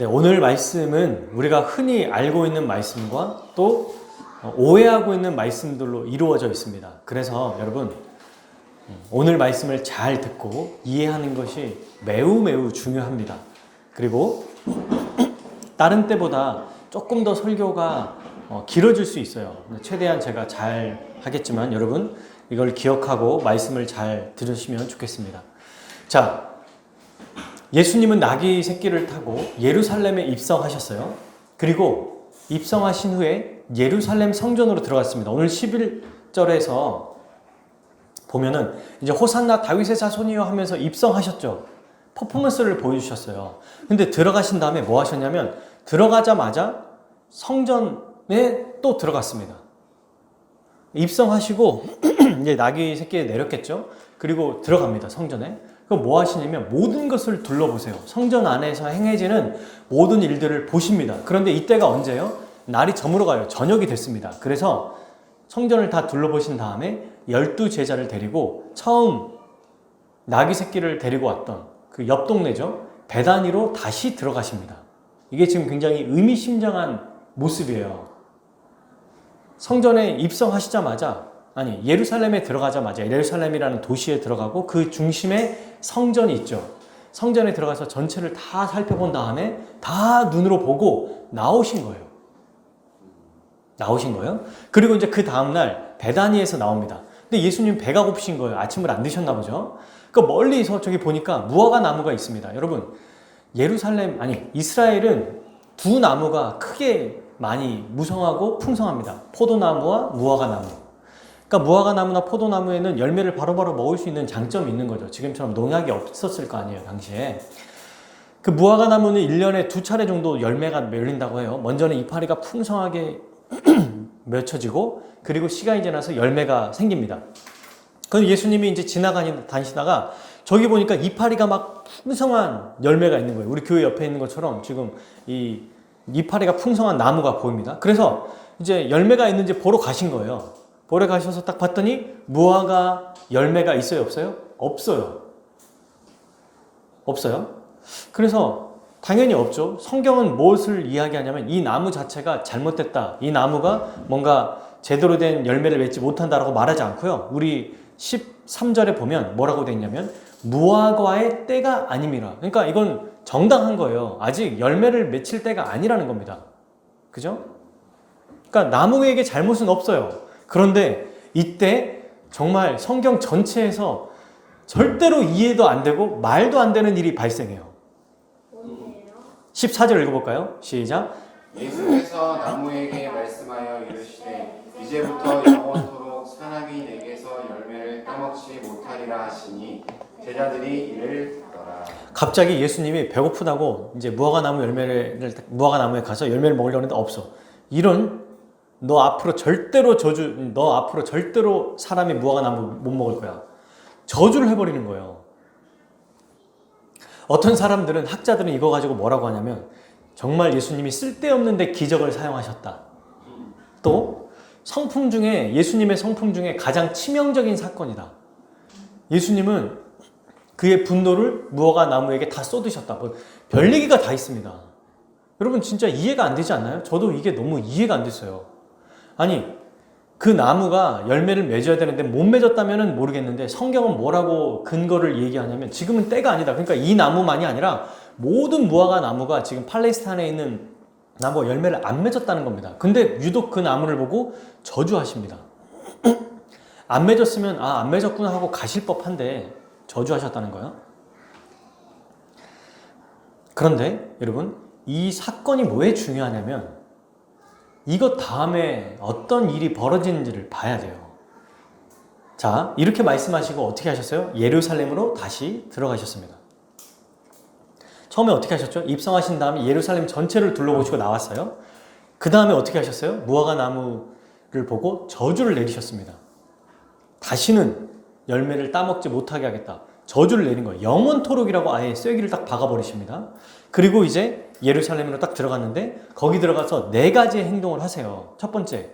네, 오늘 말씀은 우리가 흔히 알고 있는 말씀과 또 오해하고 있는 말씀들로 이루어져 있습니다. 그래서 여러분, 오늘 말씀을 잘 듣고 이해하는 것이 매우 중요합니다. 그리고 다른 때보다 조금 더 설교가 길어질 수 있어요. 최대한 제가 잘 하겠지만 여러분 이걸 기억하고 말씀을 잘 들으시면 좋겠습니다. 자, 예수님은 나귀 새끼를 타고 예루살렘에 입성하셨어요. 그리고 입성하신 후에 예루살렘 성전으로 들어갔습니다. 오늘 11절에서 보면은 이제 호산나 다윗의 자손이여 하면서 입성하셨죠. 퍼포먼스를 보여주셨어요. 근데 들어가신 다음에 뭐 하셨냐면 들어가자마자 성전에 또 들어갔습니다. 입성하시고 이제 나귀 새끼에 내렸겠죠. 그리고 들어갑니다. 성전에. 그럼 뭐 하시냐면 모든 것을 둘러보세요. 성전 안에서 행해지는 모든 일들을 보십니다. 그런데 이때가 언제요? 날이 저물어 가요. 저녁이 됐습니다. 그래서 성전을 다 둘러보신 다음에 12제자를 데리고 처음 나귀 새끼를 데리고 왔던 그 옆 동네죠. 베다니로 다시 들어가십니다. 이게 지금 굉장히 의미심장한 모습이에요. 성전에 입성하시자마자 예루살렘에 들어가자마자 예루살렘이라는 도시에 들어가고 그 중심에 성전이 있죠. 성전에 들어가서 전체를 다 살펴본 다음에 다 눈으로 보고 나오신 거예요. 그리고 이제 그 다음날 베다니에서 나옵니다. 근데 예수님 배가 고프신 거예요. 아침을 안 드셨나 보죠. 그 멀리서 저기 보니까 무화과 나무가 있습니다. 여러분, 이스라엘은 두 나무가 크게 많이 무성하고 풍성합니다. 포도나무와 무화과 나무. 그러니까 무화과 나무나 포도나무에는 열매를 바로바로 먹을 수 있는 장점이 있는 거죠. 지금처럼 농약이 없었을 거 아니에요, 당시에. 그 무화과 나무는 1년에 2차례 정도 열매가 열린다고 해요. 먼저는 이파리가 풍성하게 맺혀지고 그리고 시간이 지나서 열매가 생깁니다. 그런데 예수님이 이제 다니시다가 저기 보니까 이파리가 막 풍성한 열매가 있는 거예요. 우리 교회 옆에 있는 것처럼 지금 이 이파리가 풍성한 나무가 보입니다. 그래서 이제 열매가 있는지 보러 가신 거예요. 보러 가셔서 딱 봤더니 무화과 열매가 있어요, 없어요? 없어요. 그래서 당연히 없죠. 성경은 무엇을 이야기하냐면 이 나무 자체가 잘못됐다. 이 나무가 뭔가 제대로 된 열매를 맺지 못한다라고 말하지 않고요. 우리 13절에 보면 뭐라고 되어 있냐면 무화과의 때가 아님이라. 그러니까 이건 정당한 거예요. 아직 열매를 맺힐 때가 아니라는 겁니다. 그죠? 그러니까 나무에게 잘못은 없어요. 그런데 이때 정말 성경 전체에서 절대로 이해도 안 되고 말도 안 되는 일이 발생해요. 14절 읽어볼까요? 시작. 예수께서 나무에게 말씀하여 이르시되 이제부터 영원토록 사람이 내게서 열매를 따먹지 못하리라 하시니 제자들이 이를 듣더라. 갑자기 예수님이 배고프다고 이제 무화과 나무에 가서 열매를 먹으려는데 없어. 너 앞으로 절대로 사람이 무화과 나무 못 먹을 거야. 저주를 해버리는 거예요. 어떤 사람들은, 학자들은 이거 가지고 뭐라고 하냐면 정말 예수님이 쓸데없는데 기적을 사용하셨다. 또 예수님의 성품 중에 가장 치명적인 사건이다. 예수님은 그의 분노를 무화과 나무에게 다 쏟으셨다. 별 얘기가 다 있습니다. 여러분 진짜 이해가 안 되지 않나요? 저도 이게 너무 이해가 안 됐어요. 그 나무가 열매를 맺어야 되는데 못 맺었다면 모르겠는데 성경은 뭐라고 근거를 얘기하냐면 지금은 때가 아니다. 그러니까 이 나무만이 아니라 모든 무화과 나무가 지금 팔레스타인에 있는 나무가 열매를 안 맺었다는 겁니다. 근데 유독 그 나무를 보고 저주하십니다. 안 맺었으면 안 맺었구나 하고 가실 법한데 저주하셨다는 거예요. 그런데 여러분 이 사건이 왜 중요하냐면 이것 다음에 어떤 일이 벌어지는지를 봐야 돼요. 자, 이렇게 말씀하시고 어떻게 하셨어요? 예루살렘으로 다시 들어가셨습니다. 처음에 어떻게 하셨죠? 입성하신 다음에 예루살렘 전체를 둘러보시고 나왔어요. 그 다음에 어떻게 하셨어요? 무화과 나무를 보고 저주를 내리셨습니다. 다시는 열매를 따먹지 못하게 하겠다. 저주를 내린 거예요. 영원토록이라고 아예 쐐기를 딱 박아버리십니다. 그리고 이제 예루살렘으로 딱 들어갔는데 거기 들어가서 4가지의 행동을 하세요. 첫 번째,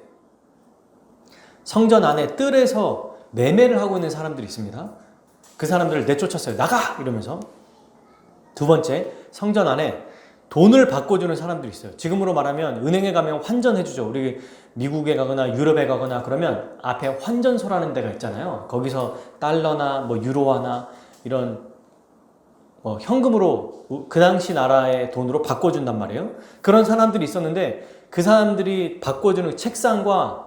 성전 안에 뜰에서 매매를 하고 있는 사람들이 있습니다. 그 사람들을 내쫓았어요. 나가! 이러면서. 두 번째, 성전 안에 돈을 바꿔주는 사람들이 있어요. 지금으로 말하면 은행에 가면 환전해주죠. 우리 미국에 가거나 유럽에 가거나 그러면 앞에 환전소라는 데가 있잖아요. 거기서 달러나 뭐 유로화나 이런 뭐 현금으로 그 당시 나라의 돈으로 바꿔준단 말이에요. 그런 사람들이 있었는데 그 사람들이 바꿔주는 책상과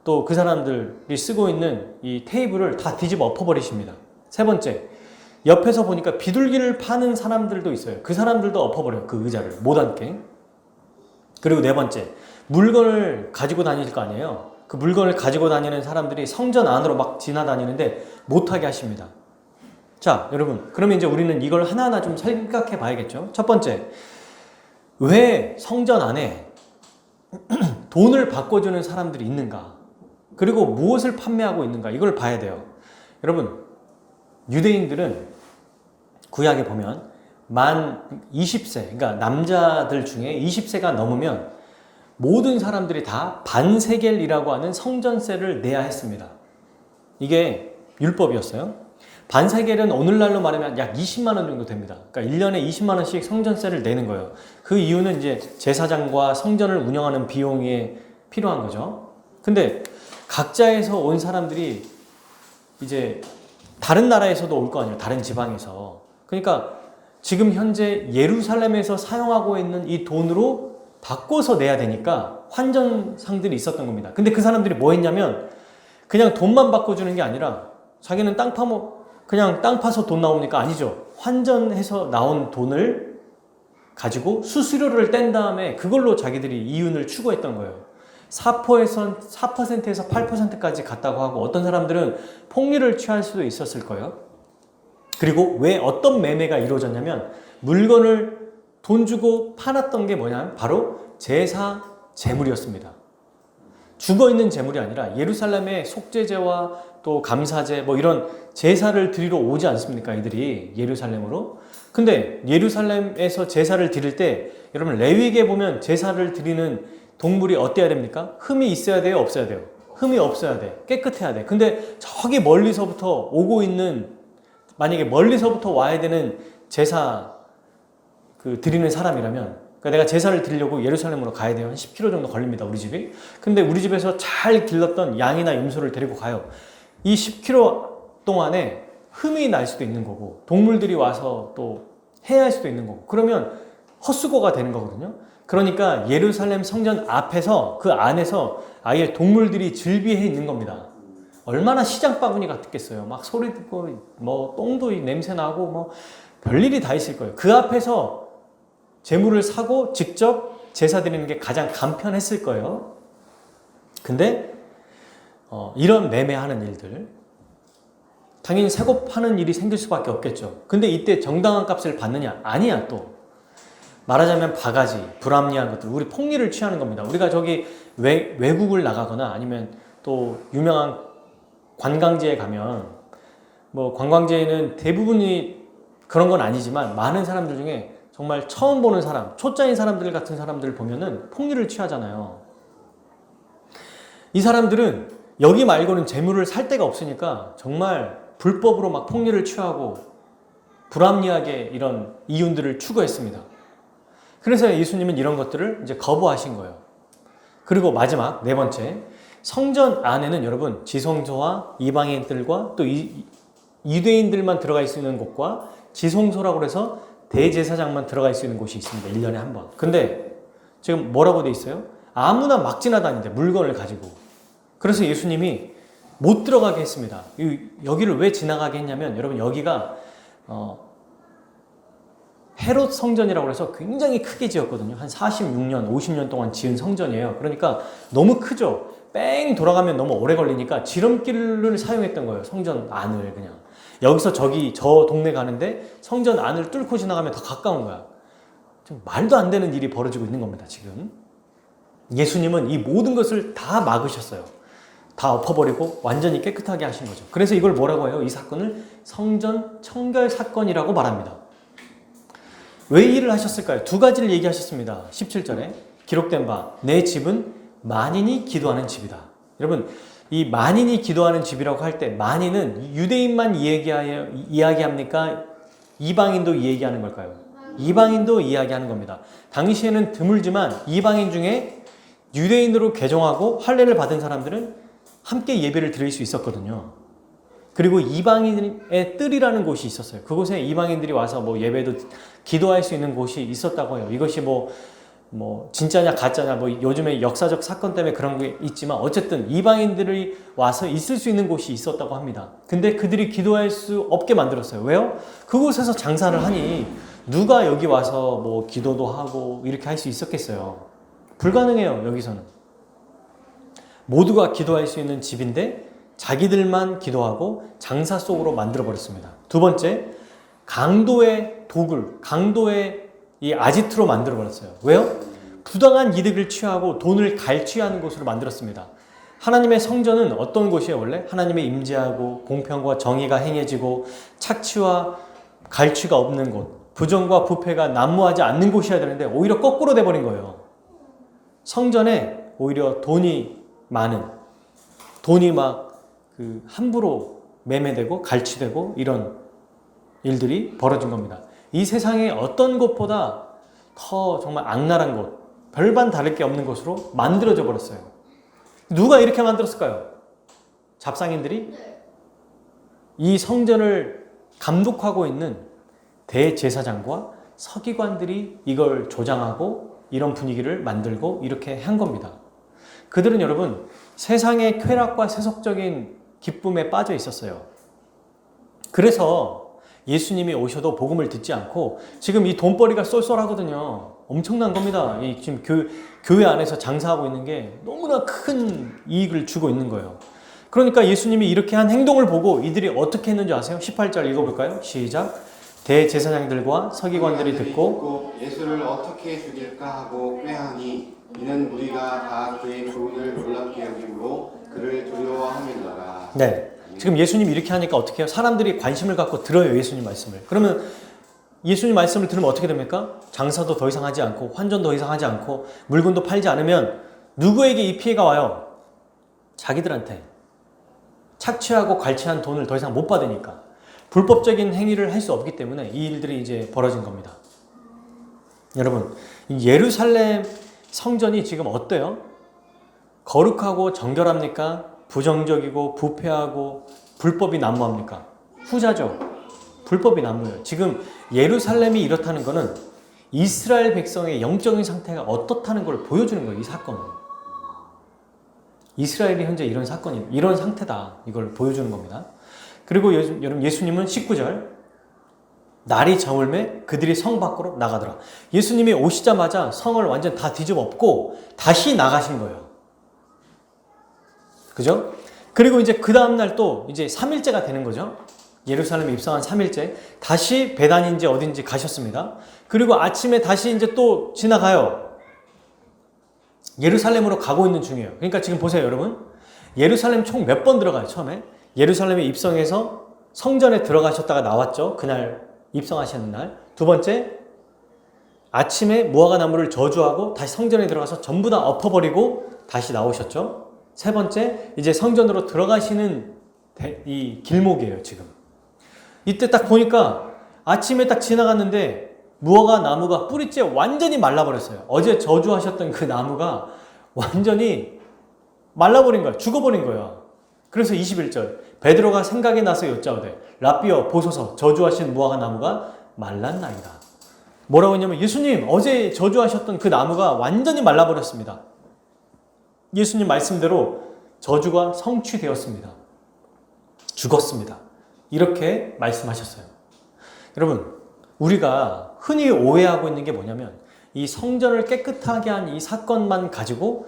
또 그 사람들이 쓰고 있는 이 테이블을 다 뒤집어 엎어버리십니다. 세 번째, 옆에서 보니까 비둘기를 파는 사람들도 있어요. 그 사람들도 엎어버려요. 그 의자를 못 앉게. 그리고 네 번째, 물건을 가지고 다닐 거 아니에요. 그 물건을 가지고 다니는 사람들이 성전 안으로 막 지나다니는데 못하게 하십니다. 자, 여러분, 그러면 이제 우리는 이걸 하나하나 좀 생각해 봐야겠죠. 첫 번째, 왜 성전 안에 돈을 바꿔주는 사람들이 있는가? 그리고 무엇을 판매하고 있는가? 이걸 봐야 돼요. 여러분, 유대인들은 구약에 보면 만 20세, 그러니까 남자들 중에 20세가 넘으면 모든 사람들이 다 반세겔이라고 하는 성전세를 내야 했습니다. 이게 율법이었어요. 반세겔은 오늘날로 말하면 약 20만 원 정도 됩니다. 그러니까 1년에 20만 원씩 성전세를 내는 거예요. 그 이유는 이제 제사장과 성전을 운영하는 비용이 필요한 거죠. 근데 각자에서 온 사람들이 이제 다른 나라에서도 올 거 아니에요. 다른 지방에서. 그러니까 지금 현재 예루살렘에서 사용하고 있는 이 돈으로 바꿔서 내야 되니까 환전상들이 있었던 겁니다. 근데 그 사람들이 뭐 했냐면 그냥 돈만 바꿔주는 게 아니라 자기는 그냥 땅 파서 돈 나오니까 아니죠. 환전해서 나온 돈을 가지고 수수료를 뗀 다음에 그걸로 자기들이 이윤을 추구했던 거예요. 4%에서 8%까지 갔다고 하고 어떤 사람들은 폭리를 취할 수도 있었을 거예요. 그리고 왜 어떤 매매가 이루어졌냐면 물건을 돈 주고 팔았던 게 뭐냐면 바로 제사 제물이었습니다. 죽어있는 제물이 아니라 예루살렘의 속죄제와 또 감사제 뭐 이런 제사를 드리러 오지 않습니까? 이들이 예루살렘으로. 근데 예루살렘에서 제사를 드릴 때 여러분 레위기에 보면 제사를 드리는 동물이 어때야 됩니까? 흠이 있어야 돼요? 없어야 돼요? 흠이 없어야 돼. 깨끗해야 돼. 근데 저기 멀리서부터 오고 있는 만약에 멀리서부터 와야 되는 제사 드리는 사람이라면 그러니까 내가 제사를 드리려고 예루살렘으로 가야 돼요. 한 10km 정도 걸립니다. 우리 집이. 근데 우리 집에서 잘 길렀던 양이나 염소를 데리고 가요. 이 10km 동안에 흠이 날 수도 있는 거고 동물들이 와서 또 해할 수도 있는 거고 그러면 헛수고가 되는 거거든요. 그러니까 예루살렘 성전 앞에서 그 안에서 아예 동물들이 즐비해 있는 겁니다. 얼마나 시장 바구니 같겠어요. 막 소리 듣고 뭐 똥도 냄새 나고 뭐 별일이 다 있을 거예요. 그 앞에서 재물을 사고 직접 제사 드리는 게 가장 간편했을 거예요. 근데 이런 매매하는 일들 당연히 사고 파는 일이 생길 수밖에 없겠죠. 근데 이때 정당한 값을 받느냐? 아니야. 또 말하자면 바가지, 불합리한 것들, 우리 폭리를 취하는 겁니다. 우리가 저기 외국을 나가거나 아니면 또 유명한 관광지에 가면 뭐 관광지에는 대부분이 그런 건 아니지만 많은 사람들 중에 정말 처음 보는 사람, 초짜인 사람들 같은 사람들을 보면은 폭리를 취하잖아요. 이 사람들은 여기 말고는 재물을 살 데가 없으니까 정말 불법으로 막 폭리를 취하고 불합리하게 이런 이윤들을 추구했습니다. 그래서 예수님은 이런 것들을 이제 거부하신 거예요. 그리고 마지막 네 번째, 성전 안에는 여러분 지성소와 이방인들과 또 유대인들만 들어갈 수 있는 곳과 지성소라고 해서 대제사장만 들어갈 수 있는 곳이 있습니다. 1년에 한 번. 근데 지금 뭐라고 돼 있어요? 아무나 막 지나다니는데 물건을 가지고. 그래서 예수님이 못 들어가게 했습니다. 여기를 왜 지나가게 했냐면 여러분 여기가 헤롯 성전이라고 해서 굉장히 크게 지었거든요. 한 46년, 50년 동안 지은 성전이에요. 그러니까 너무 크죠. 뺑 돌아가면 너무 오래 걸리니까 지름길을 사용했던 거예요. 성전 안을 그냥. 여기서 저 동네 가는데 성전 안을 뚫고 지나가면 더 가까운 거야. 좀 말도 안 되는 일이 벌어지고 있는 겁니다, 지금. 예수님은 이 모든 것을 다 막으셨어요. 다 엎어버리고 완전히 깨끗하게 하신 거죠. 그래서 이걸 뭐라고 해요? 이 사건을 성전 청결 사건이라고 말합니다. 왜 이 일을 하셨을까요? 두 가지를 얘기하셨습니다. 17절에 기록된 바 내 집은 만인이 기도하는 집이다. 여러분 이 만인이 기도하는 집이라고 할 때 만인은 유대인만 이야기합니까? 이방인도 얘기하는 걸까요? 이방인도 이야기하는 겁니다. 당시에는 드물지만 이방인 중에 유대인으로 개종하고 할례를 받은 사람들은 함께 예배를 드릴 수 있었거든요. 그리고 이방인의 뜰이라는 곳이 있었어요. 그곳에 이방인들이 와서 뭐 예배도 기도할 수 있는 곳이 있었다고 해요. 이것이 뭐 진짜냐 가짜냐 뭐 요즘에 역사적 사건 때문에 그런 게 있지만 어쨌든 이방인들이 와서 있을 수 있는 곳이 있었다고 합니다. 근데 그들이 기도할 수 없게 만들었어요. 왜요? 그곳에서 장사를 하니 누가 여기 와서 뭐 기도도 하고 이렇게 할 수 있었겠어요? 불가능해요. 여기서는 모두가 기도할 수 있는 집인데 자기들만 기도하고 장사 속으로 만들어 버렸습니다. 두 번째, 강도의 도굴, 강도의 이 아지트로 만들어 버렸어요. 왜요? 부당한 이득을 취하고 돈을 갈취하는 곳으로 만들었습니다. 하나님의 성전은 어떤 곳이에요? 원래 하나님의 임재하고 공평과 정의가 행해지고 착취와 갈취가 없는 곳, 부정과 부패가 난무하지 않는 곳이어야 되는데 오히려 거꾸로 돼버린 거예요. 성전에 오히려 돈이 많은, 돈이 막 함부로 매매되고 갈취되고 이런 일들이 벌어진 겁니다. 이 세상에 어떤 곳보다 더 정말 악랄한 곳, 별반 다를 게 없는 곳으로 만들어져 버렸어요. 누가 이렇게 만들었을까요? 잡상인들이? 이 성전을 감독하고 있는 대제사장과 서기관들이 이걸 조장하고 이런 분위기를 만들고 이렇게 한 겁니다. 그들은 여러분 세상의 쾌락과 세속적인 기쁨에 빠져 있었어요. 그래서 예수님이 오셔도 복음을 듣지 않고 지금 이 돈벌이가 쏠쏠하거든요. 엄청난 겁니다. 이 지금 교회 안에서 장사하고 있는 게 너무나 큰 이익을 주고 있는 거예요. 그러니까 예수님이 이렇게 한 행동을 보고 이들이 어떻게 했는지 아세요? 18절 읽어볼까요? 시작. 대제사장들과 서기관들이 듣고 예수를 어떻게 죽일까 하고 꾀하니 이는 무리가 다 그의 교훈을 놀랍게 여김으로 그를 두려워함이더라. 네. 지금 예수님이 이렇게 하니까 어떻게 해요? 사람들이 관심을 갖고 들어요. 예수님 말씀을. 그러면 예수님 말씀을 들으면 어떻게 됩니까? 장사도 더 이상 하지 않고 환전도 더 이상 하지 않고 물건도 팔지 않으면 누구에게 이 피해가 와요? 자기들한테. 착취하고 갈취한 돈을 더 이상 못 받으니까. 불법적인 행위를 할 수 없기 때문에 이 일들이 이제 벌어진 겁니다. 여러분, 예루살렘 성전이 지금 어때요? 거룩하고 정결합니까? 부정적이고 부패하고 불법이 난무합니까? 후자죠. 불법이 난무해요. 지금 예루살렘이 이렇다는 것은 이스라엘 백성의 영적인 상태가 어떻다는 걸 보여주는 거예요. 이 사건은. 이스라엘이 현재 이런 사건이 이런 상태다. 이걸 보여주는 겁니다. 그리고 여러분 예수님은 19절 날이 저물매 그들이 성 밖으로 나가더라. 예수님이 오시자마자 성을 완전 다 뒤집어 엎고 다시 나가신 거예요. 그죠? 그리고 이제 그 다음날 또 이제 3일째가 되는 거죠. 예루살렘에 입성한 3일째 다시 베단인지 어딘지 가셨습니다. 그리고 아침에 다시 이제 또 지나가요. 예루살렘으로 가고 있는 중이에요. 그러니까 지금 보세요, 여러분. 예루살렘 총 몇 번 들어가요, 처음에? 예루살렘에 입성해서 성전에 들어가셨다가 나왔죠. 그날 입성하시는 날. 두 번째, 아침에 무화과 나무를 저주하고 다시 성전에 들어가서 전부 다 엎어버리고 다시 나오셨죠. 세 번째, 이제 성전으로 들어가시는 이 길목이에요, 지금. 이때 딱 보니까 아침에 딱 지나갔는데 무화과 나무가 뿌리째 완전히 말라버렸어요. 어제 저주하셨던 그 나무가 완전히 말라버린 거야. 죽어버린 거야. 그래서 21절 베드로가 생각이 나서 여짜오되 라삐어 보소서 저주하신 무화과 나무가 말랐나이다. 뭐라고 했냐면 예수님 어제 저주하셨던 그 나무가 완전히 말라버렸습니다. 예수님 말씀대로 저주가 성취되었습니다. 죽었습니다. 이렇게 말씀하셨어요. 여러분 우리가 흔히 오해하고 있는 게 뭐냐면 이 성전을 깨끗하게 한 이 사건만 가지고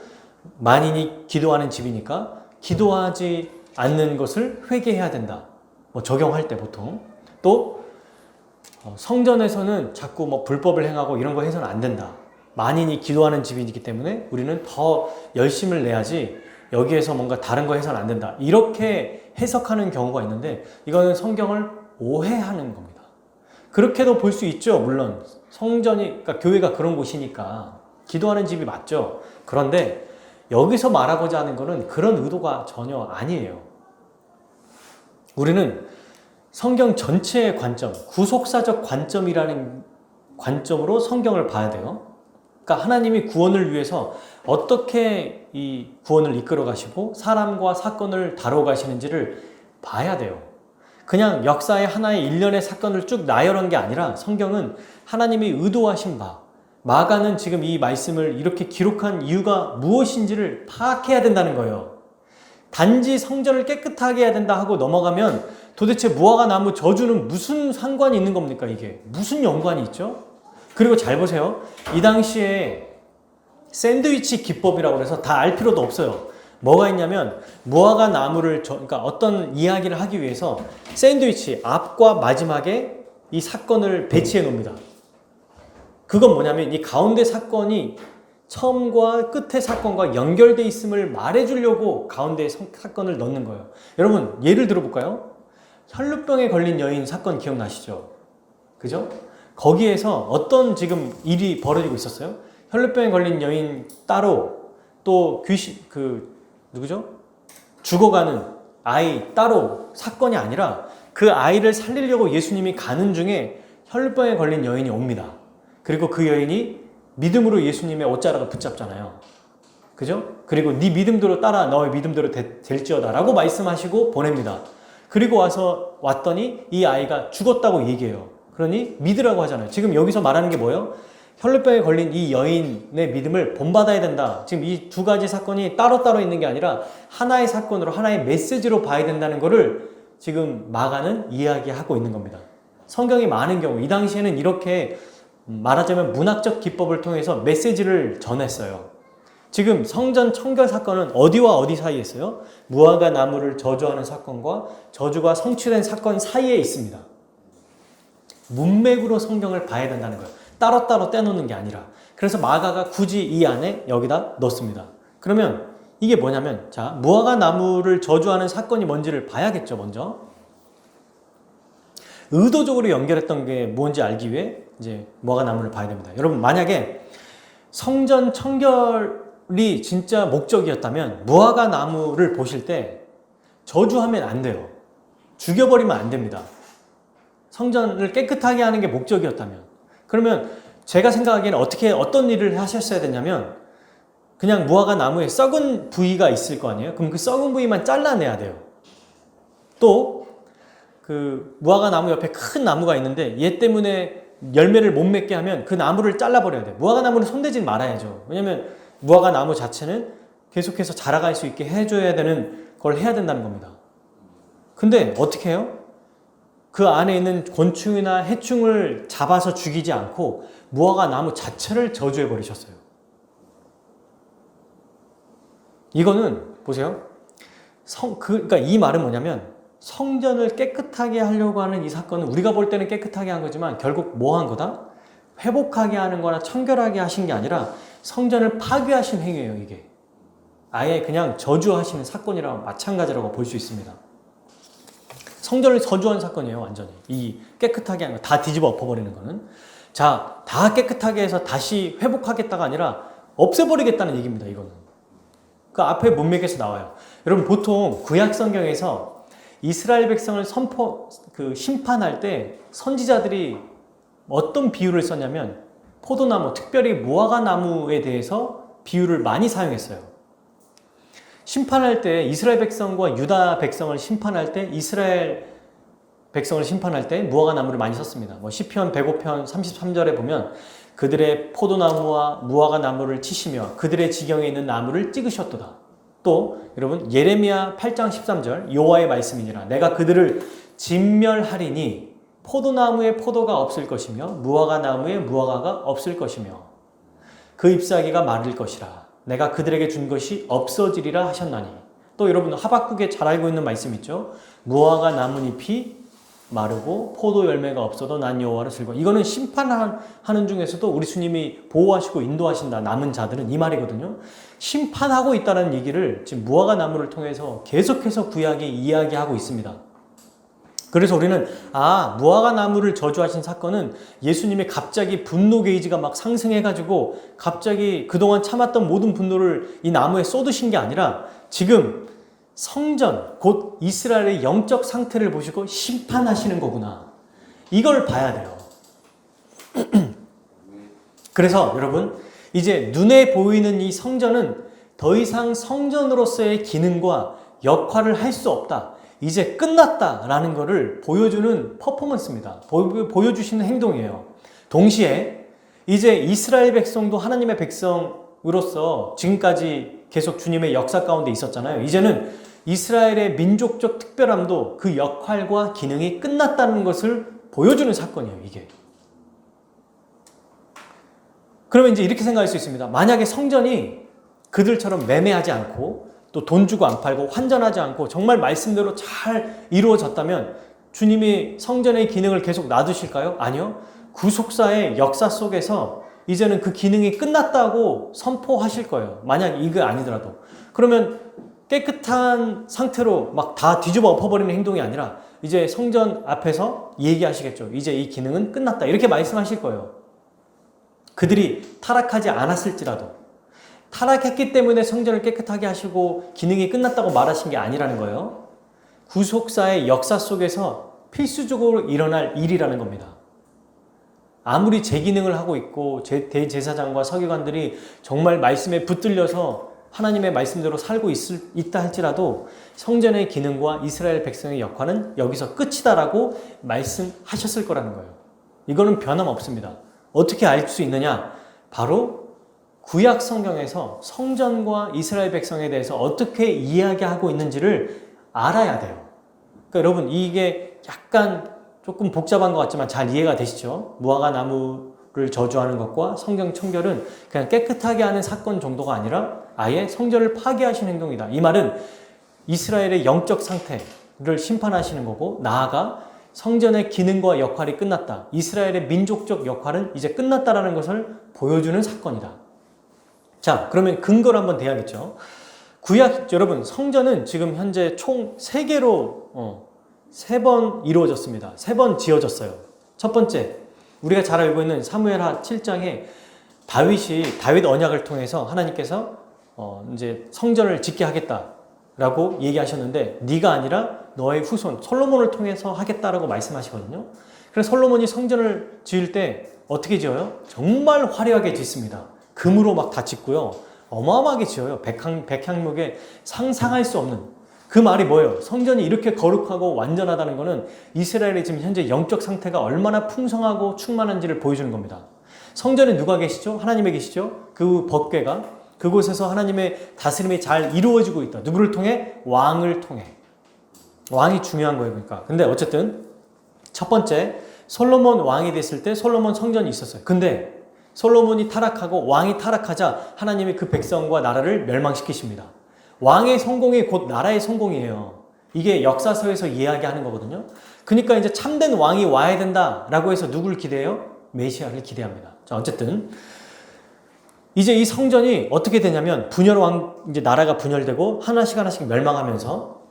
만인이 기도하는 집이니까 기도하지 않는 것을 회개해야 된다. 뭐 적용할 때 보통 또 성전에서는 자꾸 뭐 불법을 행하고 이런 거 해서는 안 된다. 만인이 기도하는 집이기 때문에 우리는 더 열심을 내야지 여기에서 뭔가 다른 거 해서는 안 된다. 이렇게 해석하는 경우가 있는데 이거는 성경을 오해하는 겁니다. 그렇게도 볼 수 있죠. 물론 성전이 그러니까 교회가 그런 곳이니까 기도하는 집이 맞죠. 그런데 여기서 말하고자 하는 것은 그런 의도가 전혀 아니에요. 우리는 성경 전체의 관점, 구속사적 관점이라는 관점으로 성경을 봐야 돼요. 그러니까 하나님이 구원을 위해서 어떻게 이 구원을 이끌어 가시고 사람과 사건을 다뤄 가시는지를 봐야 돼요. 그냥 역사의 하나의 일련의 사건을 쭉 나열한 게 아니라 성경은 하나님이 의도하신 바, 마가는 지금 이 말씀을 이렇게 기록한 이유가 무엇인지를 파악해야 된다는 거예요. 단지 성전을 깨끗하게 해야 된다 하고 넘어가면 도대체 무화과 나무 저주는 무슨 상관이 있는 겁니까? 이게 무슨 연관이 있죠? 그리고 잘 보세요. 이 당시에 샌드위치 기법이라고 해서 다 알 필요도 없어요. 뭐가 있냐면 무화과 나무를 그러니까 어떤 이야기를 하기 위해서 샌드위치 앞과 마지막에 이 사건을 배치해 놓습니다. 그건 뭐냐면 이 가운데 사건이 처음과 끝의 사건과 연결되어 있음을 말해주려고 가운데에 사건을 넣는 거예요. 여러분 예를 들어볼까요? 혈루병에 걸린 여인 사건 기억나시죠? 그죠? 거기에서 어떤 지금 일이 벌어지고 있었어요? 혈루병에 걸린 여인 따로 또 귀신 누구죠? 죽어가는 아이 따로 사건이 아니라 그 아이를 살리려고 예수님이 가는 중에 혈루병에 걸린 여인이 옵니다. 그리고 그 여인이 믿음으로 예수님의 옷자락을 붙잡잖아요. 그죠? 그리고 네 믿음대로 따라 너의 믿음대로 될지어다 라고 말씀하시고 보냅니다. 그리고 왔더니 이 아이가 죽었다고 얘기해요. 그러니 믿으라고 하잖아요. 지금 여기서 말하는 게 뭐예요? 혈루병에 걸린 이 여인의 믿음을 본받아야 된다. 지금 이 두 가지 사건이 따로따로 있는 게 아니라 하나의 사건으로 하나의 메시지로 봐야 된다는 것을 지금 마가는 이야기하고 있는 겁니다. 성경이 많은 경우 이 당시에는 이렇게 말하자면 문학적 기법을 통해서 메시지를 전했어요. 지금 성전 청결 사건은 어디와 어디 사이에 있어요? 무화과 나무를 저주하는 사건과 저주가 성취된 사건 사이에 있습니다. 문맥으로 성경을 봐야 된다는 거예요. 따로따로 떼놓는 게 아니라. 그래서 마가가 굳이 이 안에 여기다 넣습니다. 그러면 이게 뭐냐면 자, 무화과 나무를 저주하는 사건이 뭔지를 봐야겠죠, 먼저. 의도적으로 연결했던 게 뭔지 알기 위해 이제 무화과 나무를 봐야 됩니다. 여러분 만약에 성전 청결이 진짜 목적이었다면 무화과 나무를 보실 때 저주하면 안 돼요. 죽여버리면 안 됩니다. 성전을 깨끗하게 하는 게 목적이었다면. 그러면 제가 생각하기에는 어떤 일을 하셨어야 되냐면 그냥 무화과 나무에 썩은 부위가 있을 거 아니에요? 그럼 그 썩은 부위만 잘라내야 돼요. 또 그 무화과 나무 옆에 큰 나무가 있는데 얘 때문에 열매를 못 맺게 하면 그 나무를 잘라버려야 돼요. 무화과 나무는 손대지 말아야죠. 왜냐면 무화과 나무 자체는 계속해서 자라갈 수 있게 해줘야 되는 걸 해야 된다는 겁니다. 근데 어떻게 해요? 그 안에 있는 곤충이나 해충을 잡아서 죽이지 않고 무화과 나무 자체를 저주해 버리셨어요. 이거는 보세요. 그러니까 이 말은 뭐냐면 성전을 깨끗하게 하려고 하는 이 사건은 우리가 볼 때는 깨끗하게 한 거지만 결국 뭐 한 거다? 회복하게 하는 거나 청결하게 하신 게 아니라 성전을 파괴하신 행위예요, 이게. 아예 그냥 저주하시는 사건이랑 마찬가지라고 볼 수 있습니다. 성전을 저주한 사건이에요, 완전히. 이 깨끗하게 하는 거, 다 뒤집어 엎어버리는 거는. 자, 다 깨끗하게 해서 다시 회복하겠다가 아니라 없애버리겠다는 얘기입니다, 이거는. 그 앞에 문맥에서 나와요. 여러분, 보통 구약 성경에서 이스라엘 백성을 심판할 때 선지자들이 어떤 비유를 썼냐면 포도나무, 특별히 무화과 나무에 대해서 비유를 많이 사용했어요. 심판할 때 이스라엘 백성과 유다 백성을 심판할 때 이스라엘 백성을 심판할 때 무화과 나무를 많이 썼습니다. 시편 105편 33절에 보면 그들의 포도나무와 무화과 나무를 치시며 그들의 지경에 있는 나무를 찍으셨도다. 또 여러분 예레미야 8장 13절 여호와의 말씀이니라 내가 그들을 진멸하리니 포도나무에 포도가 없을 것이며 무화과 나무에 무화과가 없을 것이며 그 잎사귀가 마를 것이라 내가 그들에게 준 것이 없어지리라 하셨나니. 또 여러분 하박국에 잘 알고 있는 말씀 있죠. 무화과 나뭇잎이 마르고 포도 열매가 없어도 난 여호와를 즐거워. 이거는 심판하는 중에서도 우리 주님이 보호하시고 인도하신다. 남은 자들은 이 말이거든요. 심판하고 있다는 얘기를 지금 무화과 나무를 통해서 계속해서 구약이 이야기하고 있습니다. 그래서 우리는 무화과 나무를 저주하신 사건은 예수님의 갑자기 분노 게이지가 막 상승해가지고 갑자기 그동안 참았던 모든 분노를 이 나무에 쏟으신 게 아니라 지금 성전, 곧 이스라엘의 영적 상태를 보시고 심판하시는 거구나. 이걸 봐야 돼요. 그래서 여러분, 이제 눈에 보이는 이 성전은 더 이상 성전으로서의 기능과 역할을 할 수 없다. 이제 끝났다라는 것을 보여주는 퍼포먼스입니다. 보여주시는 행동이에요. 동시에 이제 이스라엘 백성도 하나님의 백성으로서 지금까지 계속 주님의 역사 가운데 있었잖아요. 이제는 이스라엘의 민족적 특별함도 그 역할과 기능이 끝났다는 것을 보여주는 사건이에요, 이게. 그러면 이제 이렇게 생각할 수 있습니다. 만약에 성전이 그들처럼 매매하지 않고 또 돈 주고 안 팔고 환전하지 않고 정말 말씀대로 잘 이루어졌다면 주님이 성전의 기능을 계속 놔두실까요? 아니요. 구속사의 역사 속에서 이제는 그 기능이 끝났다고 선포하실 거예요. 만약 이거 아니더라도. 그러면 깨끗한 상태로 막 다 뒤집어 엎어버리는 행동이 아니라 이제 성전 앞에서 얘기하시겠죠. 이제 이 기능은 끝났다. 이렇게 말씀하실 거예요. 그들이 타락하지 않았을지라도. 타락했기 때문에 성전을 깨끗하게 하시고 기능이 끝났다고 말하신 게 아니라는 거예요. 구속사의 역사 속에서 필수적으로 일어날 일이라는 겁니다. 아무리 제 기능을 하고 있고 대제사장과 서기관들이 정말 말씀에 붙들려서 하나님의 말씀대로 살고 있다 할지라도 성전의 기능과 이스라엘 백성의 역할은 여기서 끝이다라고 말씀하셨을 거라는 거예요. 이거는 변함없습니다. 어떻게 알 수 있느냐? 바로 구약 성경에서 성전과 이스라엘 백성에 대해서 어떻게 이야기하고 있는지를 알아야 돼요. 그러니까 여러분, 이게 약간 조금 복잡한 것 같지만 잘 이해가 되시죠? 무화과 나무를 저주하는 것과 성경 청결은 그냥 깨끗하게 하는 사건 정도가 아니라 아예 성전을 파괴하시는 행동이다. 이 말은 이스라엘의 영적 상태를 심판하시는 거고, 나아가 성전의 기능과 역할이 끝났다. 이스라엘의 민족적 역할은 이제 끝났다라는 것을 보여주는 사건이다. 자, 그러면 근거를 한번 대야겠죠. 구약, 여러분, 성전은 지금 현재 총 3개로 3번 이루어졌습니다. 3번 지어졌어요. 첫 번째, 우리가 잘 알고 있는 사무엘하 7장에 다윗 언약을 통해서 하나님께서 이제 성전을 짓게 하겠다라고 얘기하셨는데, 네가 아니라 너의 후손 솔로몬을 통해서 하겠다라고 말씀하시거든요. 그래서 솔로몬이 성전을 지을 때 어떻게 지어요? 정말 화려하게 짓습니다. 금으로 막 다 짓고요. 어마어마하게 지어요. 백향목에 상상할 수 없는. 그 말이 뭐예요? 성전이 이렇게 거룩하고 완전하다는 것은 이스라엘의 지금 현재 영적 상태가 얼마나 풍성하고 충만한지를 보여주는 겁니다. 성전에 누가 계시죠? 하나님이 계시죠? 그 법궤가 그곳에서 하나님의 다스림이 잘 이루어지고 있다. 누구를 통해? 왕을 통해. 왕이 중요한 거예요. 그러니까. 근데 어쨌든 첫 번째, 솔로몬 왕이 됐을 때 솔로몬 성전이 있었어요. 근데 솔로몬이 타락하고 왕이 타락하자 하나님이 그 백성과 나라를 멸망시키십니다. 왕의 성공이 곧 나라의 성공이에요. 이게 역사서에서 이야기하는 거거든요. 그러니까 이제 참된 왕이 와야 된다라고 해서 누구를 기대해요? 메시아를 기대합니다. 자, 어쨌든 이제 이 성전이 어떻게 되냐면 이제 나라가 분열되고 하나씩 멸망하면서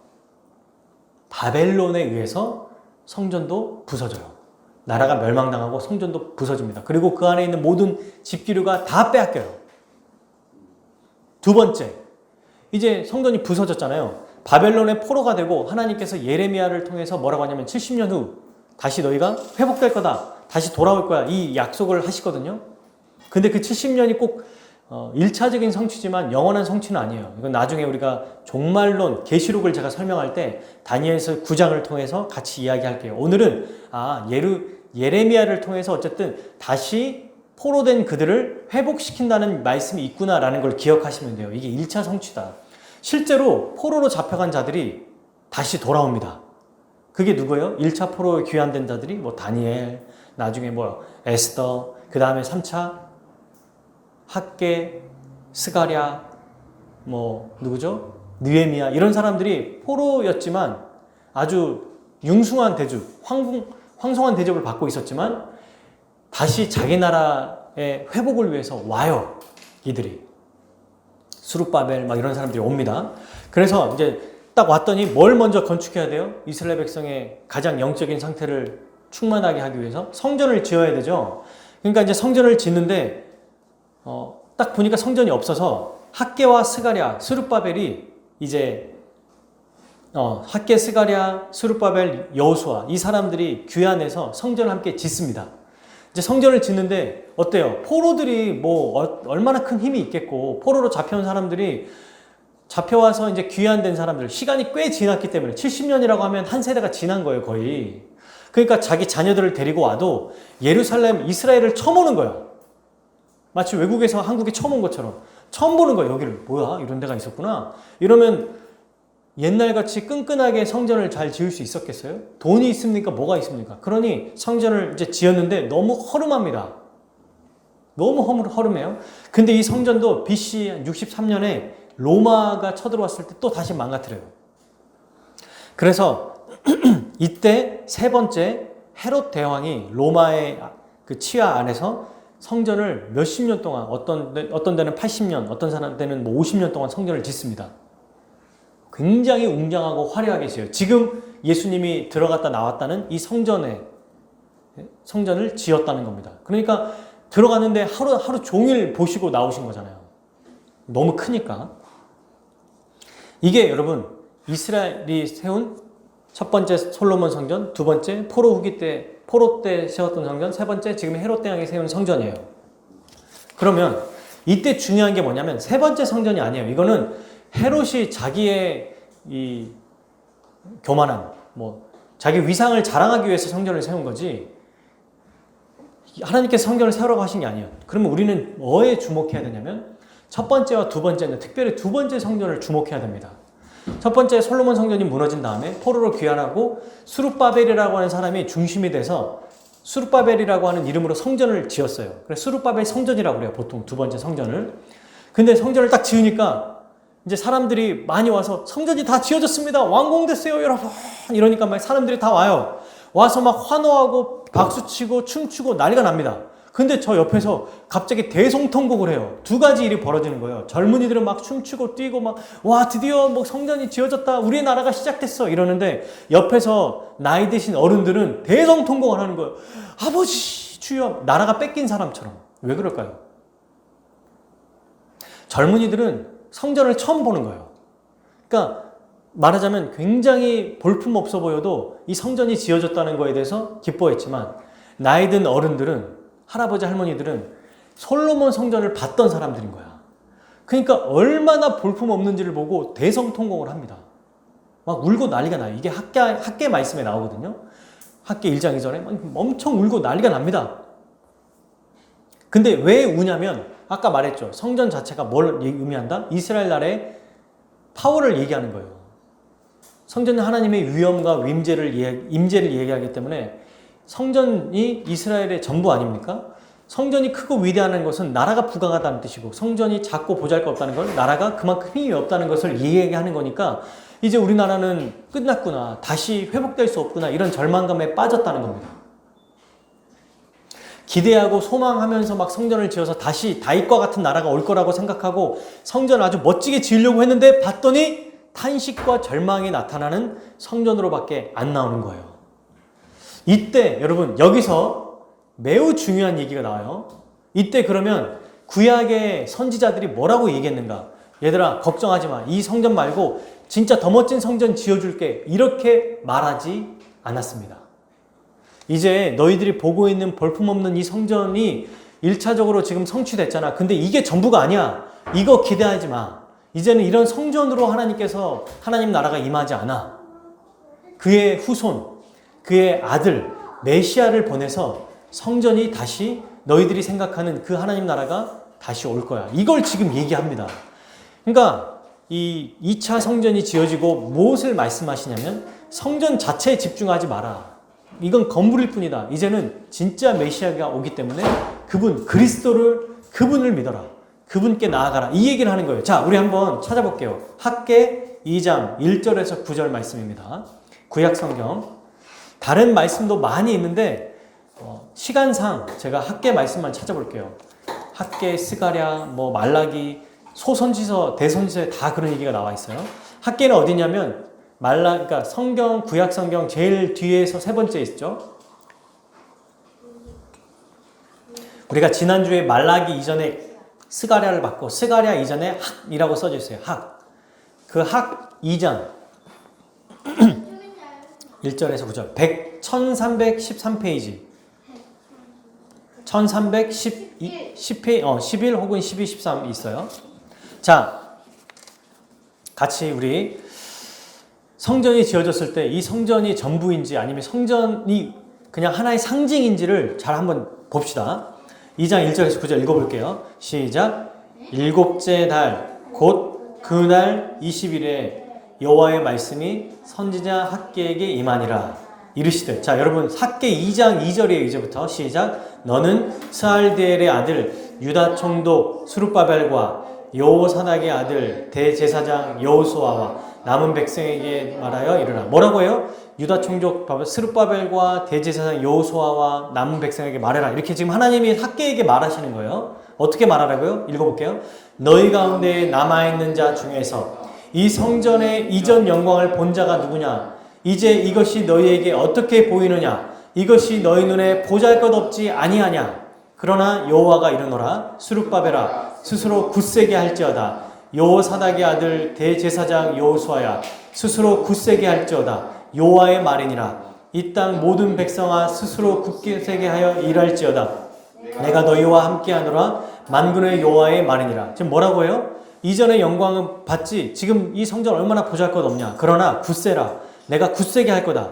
바벨론에 의해서 성전도 부서져요. 나라가 멸망당하고 성전도 부서집니다. 그리고 그 안에 있는 모든 집기류가 다 빼앗겨요. 두 번째, 이제 성전이 부서졌잖아요. 바벨론의 포로가 되고 하나님께서 예레미야를 통해서 뭐라고 하냐면 70년 후 다시 너희가 회복될 거다. 다시 돌아올 거야. 이 약속을 하시거든요. 근데 그 70년이 꼭 1차적인 성취지만 영원한 성취는 아니에요. 이건 나중에 우리가 종말론, 계시록을 제가 설명할 때 다니엘서 9장을 통해서 같이 이야기할게요. 오늘은 예레미야를 통해서 어쨌든 다시 포로된 그들을 회복시킨다는 말씀이 있구나라는 걸 기억하시면 돼요. 이게 1차 성취다. 실제로 포로로 잡혀간 자들이 다시 돌아옵니다. 그게 누구예요? 1차 포로에 귀환된 자들이 뭐 다니엘, 나중에 뭐 에스더, 그 다음에 3차 학개, 스가랴, 뭐 누구죠? 느헤미야, 이런 사람들이 포로였지만 아주 융숭한 대접, 황송한 대접을 받고 있었지만 다시 자기 나라의 회복을 위해서 와요. 이들이 수룹바벨 막 이런 사람들이 옵니다. 그래서 이제 딱 왔더니 뭘 먼저 건축해야 돼요? 이스라엘 백성의 가장 영적인 상태를 충만하게 하기 위해서 성전을 지어야 되죠. 그러니까 이제 성전을 짓는데 딱 보니까 성전이 없어서 학개와 스가랴, 스룹바벨이 이제 학개, 스가랴, 스룹바벨, 여호수아 이 사람들이 귀환해서 성전을 함께 짓습니다. 이제 성전을 짓는데 어때요? 포로들이 뭐 얼마나 큰 힘이 있겠고, 포로로 잡혀온 사람들이 잡혀와서 이제 귀환된 사람들, 시간이 꽤 지났기 때문에 70년이라고 하면 한 세대가 지난 거예요, 거의. 그러니까 자기 자녀들을 데리고 와도 예루살렘, 이스라엘을 처음 오는 거야. 마치 외국에서 한국에 처음 온 것처럼 처음 보는 거야. 여기를 뭐야? 이런 데가 있었구나. 이러면 옛날같이 끈끈하게 성전을 잘 지을 수 있었겠어요? 돈이 있습니까? 뭐가 있습니까? 그러니 성전을 이제 지었는데 너무 허름합니다. 너무 허름해요. 근데 이 성전도 BC 63년에 로마가 쳐들어왔을 때 또 다시 망가뜨려요. 그래서 이때 세 번째 헤롯 대왕이 로마의 그 치하 안에서 성전을 몇십 년 동안, 어떤 데는 80년, 어떤 사람 때는 뭐 50년 동안 성전을 짓습니다. 굉장히 웅장하고 화려하게 지어요. 지금 예수님이 들어갔다 나왔다는 이 성전을 지었다는 겁니다. 그러니까 들어갔는데 하루 종일 보시고 나오신 거잖아요. 너무 크니까. 이게 여러분 이스라엘이 세운 첫 번째 솔로몬 성전, 두 번째 포로 때 세웠던 성전, 세 번째 지금 헤롯 대왕이 세운 성전이에요. 그러면 이때 중요한 게 뭐냐면 세 번째 성전이 아니에요. 이거는 헤롯이 자기의 이 교만함, 자기 위상을 자랑하기 위해서 성전을 세운 거지, 하나님께서 성전을 세우라고 하신 게 아니에요. 그러면 우리는 뭐에 주목해야 되냐면 첫 번째와 두 번째는 특별히 두 번째 성전을 주목해야 됩니다. 첫 번째 솔로몬 성전이 무너진 다음에 포로로 귀환하고 수룹바벨이라고 하는 사람이 중심이 돼서 수룹바벨이라고 하는 이름으로 성전을 지었어요. 그래서 수룹바벨 성전이라고 그래요. 보통 두 번째 성전을. 근데 성전을 딱 지으니까 이제 사람들이 많이 와서 성전이 다 지어졌습니다. 완공됐어요, 여러분. 이러니까 막 사람들이 다 와요. 와서 막 환호하고 박수치고 춤추고 난리가 납니다. 근데 저 옆에서 갑자기 대성통곡을 해요. 두 가지 일이 벌어지는 거예요. 젊은이들은 막 춤추고 뛰고 막, 와, 드디어 뭐 성전이 지어졌다. 우리의 나라가 시작됐어. 이러는데 옆에서 나이 드신 어른들은 대성통곡을 하는 거예요. 아버지, 주여. 나라가 뺏긴 사람처럼. 왜 그럴까요? 젊은이들은 성전을 처음 보는 거예요. 그러니까 말하자면 굉장히 볼품없어 보여도 이 성전이 지어졌다는 거에 대해서 기뻐했지만, 나이 든 어른들은, 할아버지 할머니들은 솔로몬 성전을 봤던 사람들인 거야. 그러니까 얼마나 볼품없는지를 보고 대성통곡을 합니다. 막 울고 난리가 나요. 이게 학계 말씀에 나오거든요. 학계 1장 2절에 막 엄청 울고 난리가 납니다. 근데 왜 우냐면 아까 말했죠. 성전 자체가 뭘 의미한다? 이스라엘 나라의 파워를 얘기하는 거예요. 성전은 하나님의 위엄과 임재를 얘기하기 때문에 성전이 이스라엘의 전부 아닙니까? 성전이 크고 위대한 것은 나라가 부강하다는 뜻이고, 성전이 작고 보잘것없다는 건 나라가 그만큼 힘이 없다는 것을 얘기하는 거니까, 이제 우리나라는 끝났구나, 다시 회복될 수 없구나, 이런 절망감에 빠졌다는 겁니다. 기대하고 소망하면서 막 성전을 지어서 다시 다윗과 같은 나라가 올 거라고 생각하고 성전을 아주 멋지게 지으려고 했는데 봤더니 탄식과 절망이 나타나는 성전으로밖에 안 나오는 거예요. 이때 여러분 여기서 매우 중요한 얘기가 나와요. 이때 그러면 구약의 선지자들이 뭐라고 얘기했는가? 얘들아 걱정하지 마. 이 성전 말고 진짜 더 멋진 성전 지어줄게. 이렇게 말하지 않았습니다. 이제 너희들이 보고 있는 볼품없는 이 성전이 1차적으로 지금 성취됐잖아. 근데 이게 전부가 아니야. 이거 기대하지 마. 이제는 이런 성전으로 하나님께서 하나님 나라가 임하지 않아. 그의 후손, 그의 아들 메시아를 보내서 성전이 다시 너희들이 생각하는 그 하나님 나라가 다시 올 거야. 이걸 지금 얘기합니다. 그러니까 이 2차 성전이 지어지고 무엇을 말씀하시냐면 성전 자체에 집중하지 마라. 이건 건물일 뿐이다. 이제는 진짜 메시아가 오기 때문에 그분을 믿어라. 그분께 나아가라. 이 얘기를 하는 거예요. 자, 우리 한번 찾아볼게요. 학개 2장 1절에서 9절 말씀입니다. 구약 성경. 다른 말씀도 많이 있는데 시간상 제가 학개 말씀만 찾아볼게요. 학개, 스가랴, 말라기, 소선지서, 대선지서에 다 그런 얘기가 나와 있어요. 학개는 어디냐면 그러니까 성경, 구약 성경 제일 뒤에서 세 번째 있죠. 우리가 지난주에 말라기 이전에 스가랴를 받고 스가랴 이전에 학이라고 써져 있어요. 학. 그 학 2장 1절에서 9절 1313페이지 11 혹은 12, 13 있어요. 자, 같이 우리 성전이 지어졌을 때 이 성전이 전부인지 아니면 성전이 그냥 하나의 상징인지를 잘 한번 봅시다. 2장 1절에서 9절 읽어볼게요. 시작. 일곱째 달 곧 그날 20일에 여호와의 말씀이 선지자 학개에게 임하니라. 이르시되. 자, 여러분 학개 2장 2절이에요. 이제부터 시작. 너는 스알디엘의 아들 유다 총독 스룹바벨과 여호사닥의 아들 대제사장 여호수아와 남은 백성에게 말하여 이르라. 뭐라고 해요? 유다 총독 스룹바벨과 대제사장 여호수아와 남은 백성에게 말해라. 이렇게 지금 하나님이 학개에게 말하시는 거예요. 어떻게 말하라고요? 읽어볼게요. 너희 가운데 남아있는 자 중에서 이 성전의 이전 영광을 본 자가 누구냐? 이제 이것이 너희에게 어떻게 보이느냐? 이것이 너희 눈에 보잘것없지 아니하냐? 그러나 여호와가 이르노라. 스룹바벨아 스스로 굳세게 할지어다. 여호사닥의 아들 대제사장 여호수아야 스스로 굳세게 할지어다. 여호와의 말이니라. 이 땅 모든 백성아 스스로 굳세게 하여 일할지어다. 내가 너희와 함께하노라. 만군의 여호와의 말이니라. 지금 뭐라고 해요? 이전의 영광은 봤지. 지금 이 성전 얼마나 보잘것없냐. 그러나 굳세라. 내가 굳세게 할 거다.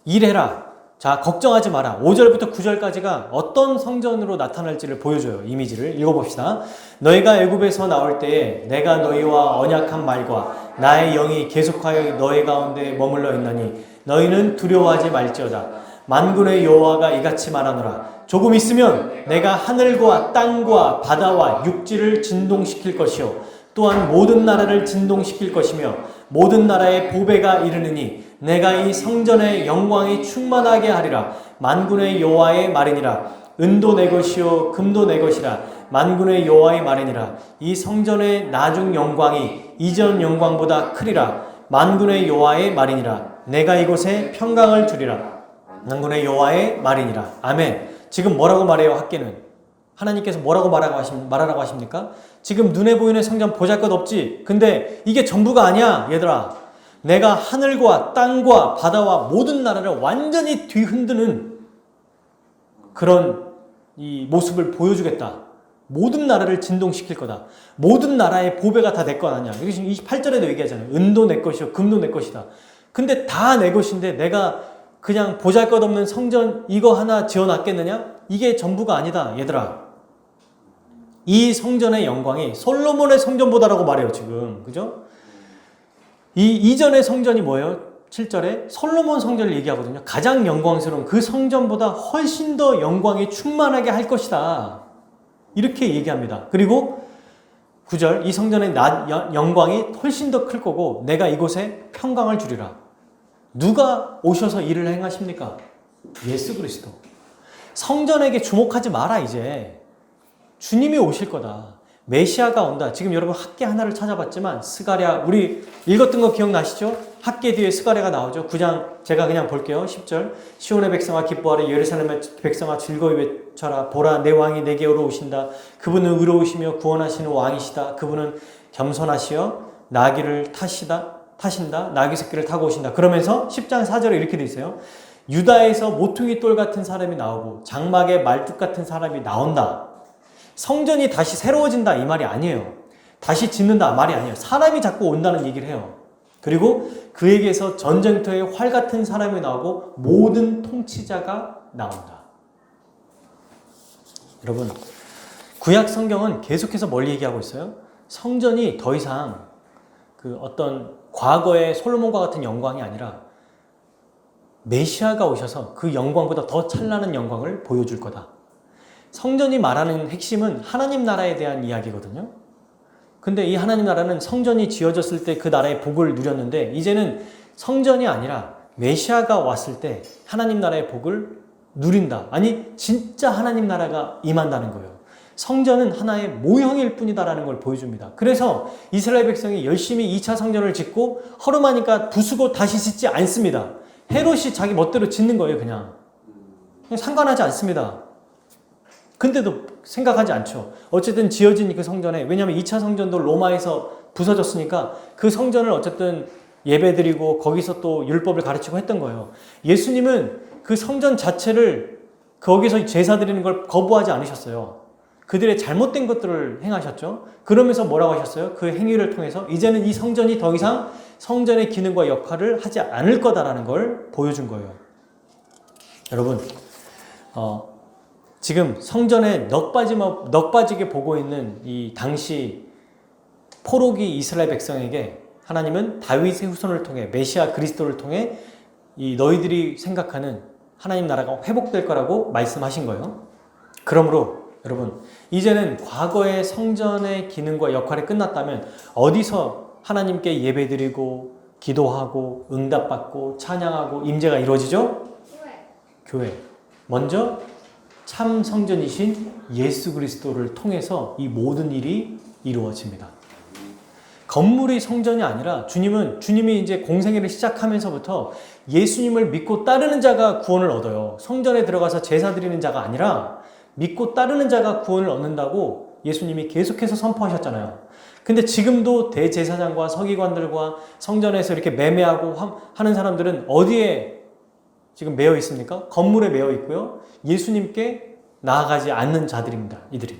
일해라. 자, 걱정하지 마라. 5절부터 9절까지가 어떤 성전으로 나타날지를 보여줘요. 이미지를 읽어봅시다. 너희가 애굽에서 나올 때에 내가 너희와 언약한 말과 나의 영이 계속하여 너희 가운데 머물러 있나니 너희는 두려워하지 말지어다. 만군의 여호와가 이같이 말하노라. 조금 있으면 내가 하늘과 땅과 바다와 육지를 진동시킬 것이요 또한 모든 나라를 진동시킬 것이며 모든 나라의 보배가 이르느니 내가 이 성전의 영광이 충만하게 하리라. 만군의 여호와의 말이니라. 은도 내 것이요 금도 내 것이라. 만군의 여호와의 말이니라. 이 성전의 나중 영광이 이전 영광보다 크리라. 만군의 여호와의 말이니라. 내가 이곳에 평강을 주리라. 만군의 여호와의 말이니라. 아멘. 지금 뭐라고 말해요? 학개는 하나님께서 뭐라고 말하라고 하십니까? 지금 눈에 보이는 성전 보잘것없지. 근데 이게 전부가 아니야. 얘들아, 내가 하늘과 땅과 바다와 모든 나라를 완전히 뒤흔드는 그런 이 모습을 보여주겠다. 모든 나라를 진동시킬 거다. 모든 나라의 보배가 다 내 것 아니야. 여기 지금 28절에도 얘기하잖아요. 은도 내 것이요 금도 내 것이다. 근데 다 내 것인데 내가 그냥 보잘것없는 성전 이거 하나 지어놨겠느냐? 이게 전부가 아니다. 얘들아, 이 성전의 영광이 솔로몬의 성전보다라고 말해요. 지금 그죠? 이 이전의 성전이 뭐예요? 7절에 솔로몬 성전을 얘기하거든요. 가장 영광스러운 그 성전보다 훨씬 더 영광이 충만하게 할 것이다. 이렇게 얘기합니다. 그리고 9절, 이 성전의 영광이 훨씬 더 클 거고 내가 이곳에 평강을 주리라. 누가 오셔서 일을 행하십니까? 예수 그리스도. 성전에게 주목하지 마라. 이제 주님이 오실 거다. 메시아가 온다. 지금 여러분 학개 하나를 찾아봤지만 스가랴, 우리 읽었던 거 기억나시죠? 학개 뒤에 스가랴가 나오죠. 9장 제가 그냥 볼게요. 10절. 시온의 백성아 기뻐하라. 예루살렘의 백성아 즐거이 외쳐라. 보라, 내 왕이 내게로 오신다. 그분은 의로우시며 구원하시는 왕이시다. 그분은 겸손하시어 나귀를 타신다. 나귀 새끼를 타고 오신다. 그러면서 10장 4절에 이렇게 돼 있어요. 유다에서 모퉁이 돌 같은 사람이 나오고 장막의 말뚝 같은 사람이 나온다. 성전이 다시 새로워진다 이 말이 아니에요. 다시 짓는다 말이 아니에요. 사람이 자꾸 온다는 얘기를 해요. 그리고 그에게서 전쟁터에 활 같은 사람이 나오고 모든 통치자가 나온다. 여러분, 구약 성경은 계속해서 뭘 얘기하고 있어요? 성전이 더 이상 그 어떤 과거의 솔로몬과 같은 영광이 아니라 메시아가 오셔서 그 영광보다 더 찬란한 영광을 보여줄 거다. 성전이 말하는 핵심은 하나님 나라에 대한 이야기거든요. 근데 이 하나님 나라는 성전이 지어졌을 때 그 나라의 복을 누렸는데 이제는 성전이 아니라 메시아가 왔을 때 하나님 나라의 복을 누린다. 아니 진짜 하나님 나라가 임한다는 거예요. 성전은 하나의 모형일 뿐이다라는 걸 보여줍니다. 그래서 이스라엘 백성이 열심히 2차 성전을 짓고 허름하니까 부수고 다시 짓지 않습니다. 헤롯이 자기 멋대로 짓는 거예요. 그냥 상관하지 않습니다. 근데도 생각하지 않죠. 어쨌든 지어진 그 성전에, 왜냐하면 2차 성전도 로마에서 부서졌으니까 그 성전을 어쨌든 예배드리고 거기서 또 율법을 가르치고 했던 거예요. 예수님은 그 성전 자체를 거기서 제사 드리는 걸 거부하지 않으셨어요. 그들의 잘못된 것들을 행하셨죠. 그러면서 뭐라고 하셨어요? 그 행위를 통해서 이제는 이 성전이 더 이상 성전의 기능과 역할을 하지 않을 거다라는 걸 보여준 거예요. 여러분, 지금 성전에 넉빠지게 보고 있는 이 당시 포로기 이스라엘 백성에게 하나님은 다윗의 후손을 통해 메시아 그리스도를 통해 이 너희들이 생각하는 하나님 나라가 회복될 거라고 말씀하신 거예요. 그러므로 여러분, 이제는 과거의 성전의 기능과 역할이 끝났다면 어디서 하나님께 예배드리고 기도하고 응답받고 찬양하고 임재가 이루어지죠? 교회. 먼저 참 성전이신 예수 그리스도를 통해서 이 모든 일이 이루어집니다. 건물이 성전이 아니라 주님이 이제 공생애를 시작하면서부터 예수님을 믿고 따르는 자가 구원을 얻어요. 성전에 들어가서 제사 드리는 자가 아니라 믿고 따르는 자가 구원을 얻는다고 예수님이 계속해서 선포하셨잖아요. 근데 지금도 대제사장과 서기관들과 성전에서 이렇게 매매하고 하는 사람들은 어디에 지금 매여 있습니까? 건물에 매여 있고요. 예수님께 나아가지 않는 자들입니다. 이들이.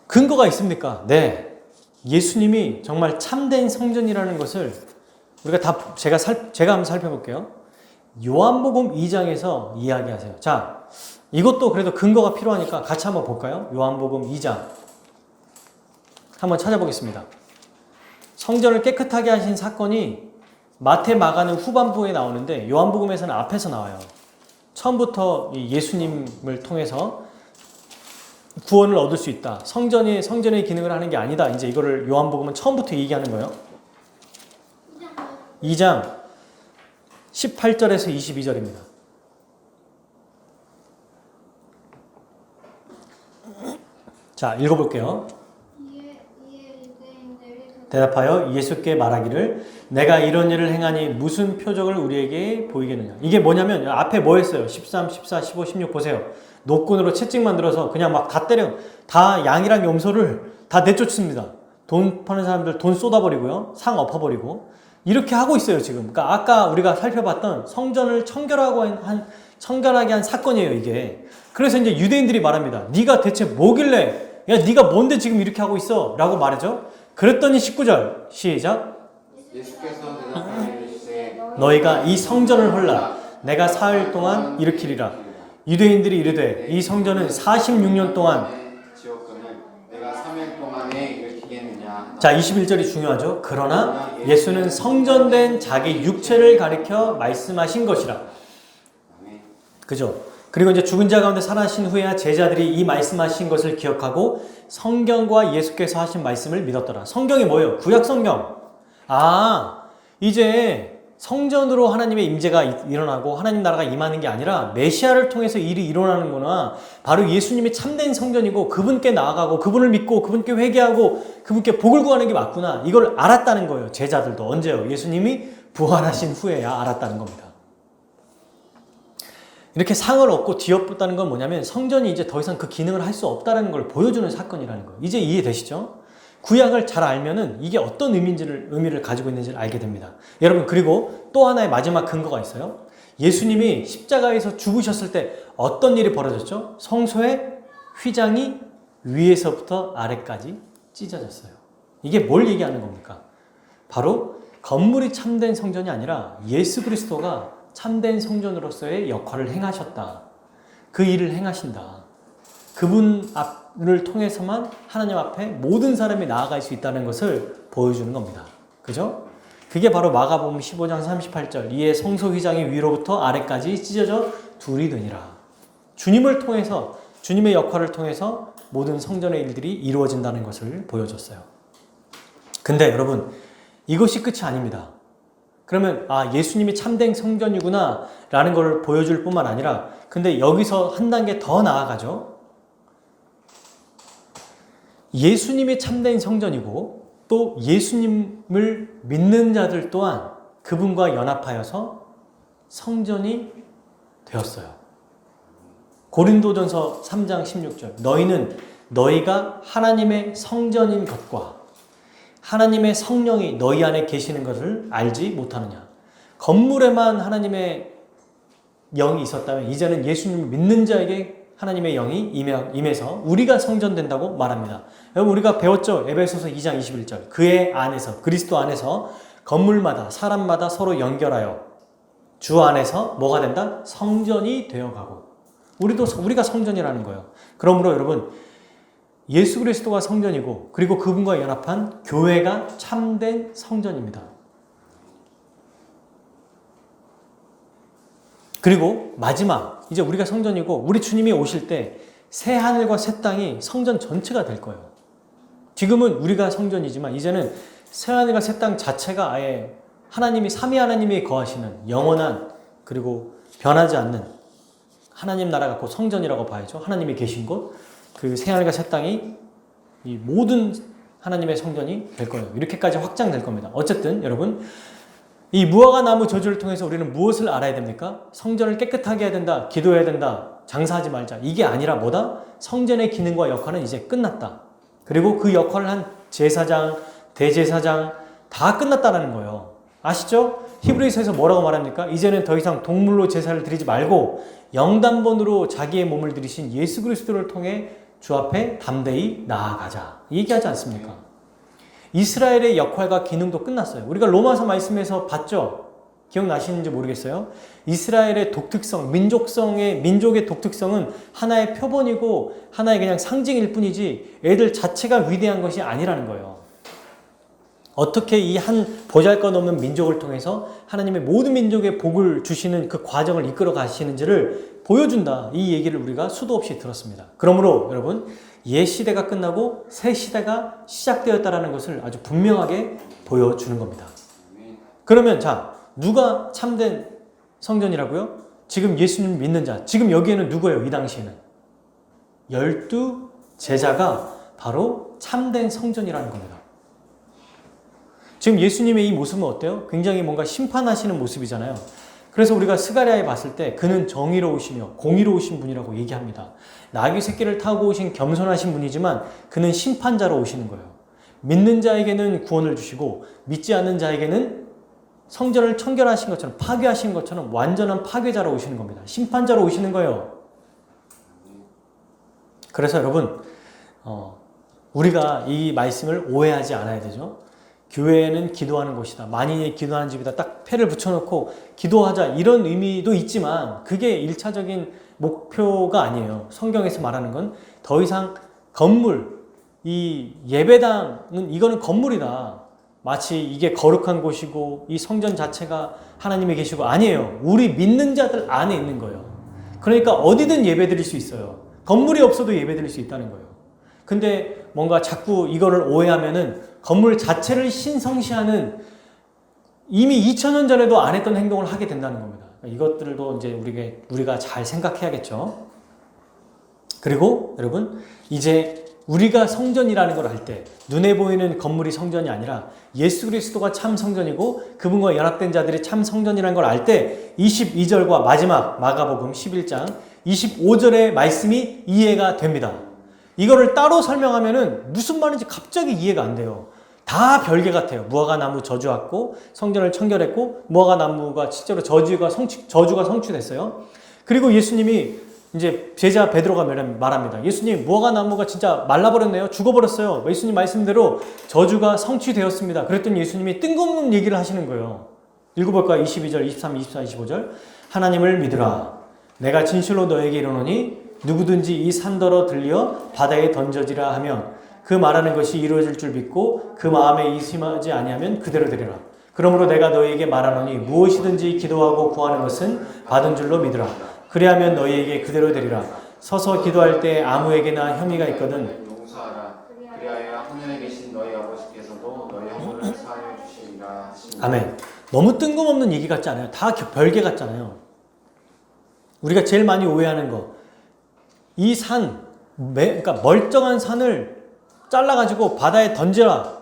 근거가 있습니까? 네. 예수님이 정말 참된 성전이라는 것을 우리가 다 제가 한번 살펴볼게요. 요한복음 2장에서 이야기하세요. 자, 이것도 그래도 근거가 필요하니까 같이 한번 볼까요? 요한복음 2장 한번 찾아보겠습니다. 성전을 깨끗하게 하신 사건이 마태, 마가는 후반부에 나오는데 요한복음에서는 앞에서 나와요. 처음부터 예수님을 통해서 구원을 얻을 수 있다. 성전의 기능을 하는 게 아니다. 이제 이거를 요한복음은 처음부터 얘기하는 거예요. 2장 18절에서 22절입니다. 자, 읽어볼게요. 대답하여 예수께 말하기를 내가 이런 일을 행하니 무슨 표적을 우리에게 보이겠느냐. 이게 뭐냐면 앞에 뭐 했어요? 13, 14, 15, 16 보세요. 노끈으로 채찍 만들어서 그냥 막 다 양이랑 염소를 다 내쫓습니다. 돈 파는 사람들 돈 쏟아버리고요. 상 엎어버리고 이렇게 하고 있어요 지금. 그러니까 아까 우리가 살펴봤던 성전을 청결하게 한 사건이에요 이게. 그래서 이제 유대인들이 말합니다. 네가 대체 뭐길래 야 네가 뭔데 지금 이렇게 하고 있어? 라고 말하죠. 그랬더니 19절 시작. 예수께서 대답하여 이르시되 너희가 이 성전을 헐라 내가 사흘 동안 일으키리라. 유대인들이 이르되 이 성전은 46년 동안 지었거늘 내가 3일 동안에 일으키겠느냐. 자 21절이 중요하죠. 그러나 예수는 성전된 자기 육체를 가리켜 말씀하신 것이라. 그죠? 그리고 이제 죽은 자 가운데 살아신 후에야 제자들이 이 말씀하신 것을 기억하고 성경과 예수께서 하신 말씀을 믿었더라. 성경이 뭐예요? 구약 성경. 이제 성전으로 하나님의 임재가 일어나고 하나님 나라가 임하는 게 아니라 메시아를 통해서 일이 일어나는구나. 바로 예수님이 참된 성전이고 그분께 나아가고 그분을 믿고 그분께 회개하고 그분께 복을 구하는 게 맞구나. 이걸 알았다는 거예요. 제자들도. 언제요? 예수님이 부활하신 후에야 알았다는 겁니다. 이렇게 상을 얻고 뒤엎었다는 건 뭐냐면 성전이 이제 더 이상 그 기능을 할 수 없다는 걸 보여주는 사건이라는 거예요. 이제 이해되시죠? 구약을 잘 알면은 이게 어떤 의미를 가지고 있는지를 알게 됩니다. 여러분, 그리고 또 하나의 마지막 근거가 있어요. 예수님이 십자가에서 죽으셨을 때 어떤 일이 벌어졌죠? 성소의 휘장이 위에서부터 아래까지 찢어졌어요. 이게 뭘 얘기하는 겁니까? 바로 건물이 참된 성전이 아니라 예수 그리스도가 참된 성전으로서의 역할을 행하셨다. 그 일을 행하신다. 그분을 통해서만 하나님 앞에 모든 사람이 나아갈 수 있다는 것을 보여주는 겁니다. 그죠? 그게 바로 마가복음 15장 38절 이에 성소 휘장이 위로부터 아래까지 찢어져 둘이 되니라. 주님을 통해서 주님의 역할을 통해서 모든 성전의 일들이 이루어진다는 것을 보여줬어요. 근데 여러분 이것이 끝이 아닙니다. 그러면 예수님이 참된 성전이구나 라는 걸 보여줄 뿐만 아니라 근데 여기서 한 단계 더 나아가죠. 예수님이 참된 성전이고 또 예수님을 믿는 자들 또한 그분과 연합하여서 성전이 되었어요. 고린도전서 3장 16절 너희는 너희가 하나님의 성전인 것과 하나님의 성령이 너희 안에 계시는 것을 알지 못하느냐. 건물에만 하나님의 영이 있었다면 이제는 예수님을 믿는 자에게 하나님의 영이 임해서 우리가 성전된다고 말합니다. 여러분 우리가 배웠죠? 에베소서 2장 21절. 그의 안에서 그리스도 안에서 건물마다 사람마다 서로 연결하여 주 안에서 뭐가 된다? 성전이 되어가고 우리가 성전이라는 거예요. 그러므로 여러분 예수 그리스도가 성전이고 그리고 그분과 연합한 교회가 참된 성전입니다. 그리고 마지막 이제 우리가 성전이고 우리 주님이 오실 때 새 하늘과 새 땅이 성전 전체가 될 거예요. 지금은 우리가 성전이지만 이제는 새 하늘과 새 땅 자체가 아예 하나님이 삼위 하나님이 거하시는 영원한 그리고 변하지 않는 하나님 나라가 곧 성전이라고 봐야죠. 하나님이 계신 곳 그 새 하늘과 새 땅이 이 모든 하나님의 성전이 될 거예요. 이렇게까지 확장될 겁니다. 어쨌든 여러분 이 무화과 나무 저주를 통해서 우리는 무엇을 알아야 됩니까? 성전을 깨끗하게 해야 된다. 기도해야 된다. 장사하지 말자. 이게 아니라 뭐다? 성전의 기능과 역할은 이제 끝났다. 그리고 그 역할을 한 제사장, 대제사장 다 끝났다는 거예요. 아시죠? 히브리서에서 뭐라고 말합니까? 이제는 더 이상 동물로 제사를 드리지 말고 영단번으로 자기의 몸을 들이신 예수 그리스도를 통해 주 앞에 담대히 나아가자. 얘기하지 않습니까? 이스라엘의 역할과 기능도 끝났어요. 우리가 로마서 말씀에서 봤죠? 기억나시는지 모르겠어요. 이스라엘의 독특성, 민족의 독특성은 하나의 표본이고 하나의 그냥 상징일 뿐이지 애들 자체가 위대한 것이 아니라는 거예요. 어떻게 이 한 보잘것없는 민족을 통해서 하나님의 모든 민족에 복을 주시는 그 과정을 이끌어 가시는지를 보여준다. 이 얘기를 우리가 수도 없이 들었습니다. 그러므로 여러분 옛 시대가 끝나고 새 시대가 시작되었다는 것을 아주 분명하게 보여주는 겁니다. 그러면 자 누가 참된 성전이라고요? 지금 예수님 믿는 자. 지금 여기에는 누구예요? 이 당시에는 12 제자가 바로 참된 성전이라는 겁니다. 지금 예수님의 이 모습은 어때요? 굉장히 뭔가 심판하시는 모습이잖아요. 그래서 우리가 스가랴에 봤을 때 그는 정의로우시며 공의로우신 분이라고 얘기합니다. 나귀 새끼를 타고 오신 겸손하신 분이지만 그는 심판자로 오시는 거예요. 믿는 자에게는 구원을 주시고 믿지 않는 자에게는 성전을 청결하신 것처럼 파괴하신 것처럼 완전한 파괴자로 오시는 겁니다. 심판자로 오시는 거예요. 그래서 여러분 우리가 이 말씀을 오해하지 않아야 되죠. 교회는 기도하는 곳이다. 만인이 기도하는 집이다. 딱 패를 붙여놓고 기도하자 이런 의미도 있지만 그게 1차적인 목표가 아니에요. 성경에서 말하는 건 더 이상 건물, 이 예배당은 이거는 건물이다. 마치 이게 거룩한 곳이고 이 성전 자체가 하나님이 계시고 아니에요. 우리 믿는 자들 안에 있는 거예요. 그러니까 어디든 예배 드릴 수 있어요. 건물이 없어도 예배 드릴 수 있다는 거예요. 근데 뭔가 자꾸 이거를 오해하면은 건물 자체를 신성시하는 이미 2000년 전에도 안 했던 행동을 하게 된다는 겁니다. 이것들도 이제 우리가 잘 생각해야겠죠. 그리고 여러분 이제 우리가 성전이라는 걸 할 때 눈에 보이는 건물이 성전이 아니라 예수 그리스도가 참 성전이고 그분과 연합된 자들이 참 성전이라는 걸 알 때 22절과 마지막 마가복음 11장 25절의 말씀이 이해가 됩니다. 이거를 따로 설명하면은 무슨 말인지 갑자기 이해가 안 돼요. 다 별개 같아요. 무화과 나무 저주했고 성전을 청결했고 무화과 나무가 실제로 저주가 성취됐어요. 그리고 예수님이 이제 제자 베드로가 말합니다. 예수님 무화과 나무가 진짜 말라버렸네요. 죽어버렸어요. 예수님 말씀대로 저주가 성취되었습니다. 그랬더니 예수님이 뜬금없는 얘기를 하시는 거예요. 읽어볼까요? 22절, 23, 24, 25절. 하나님을 믿으라. 내가 진실로 너에게 이르노니 누구든지 이 산더러 들려 바다에 던져지라 하면 그 말하는 것이 이루어질 줄 믿고 그 마음에 의심하지 아니하면 그대로 되리라. 그러므로 내가 너희에게 말하노니 무엇이든지 기도하고 구하는 것은 받은 줄로 믿으라. 그리하면 너희에게 그대로 되리라. 서서 기도할 때 아무에게나 혐의가 있거든 용서하라. 그리하여 하늘에 계신 너희 아버지께서도 너희 허물을 사하여 주시리라. 아멘. 너무 뜬금없는 얘기 같지 않아요? 다 별개 같잖아요. 우리가 제일 많이 오해하는 거. 이 산, 그러니까 멀쩡한 산을 잘라가지고 바다에 던져라.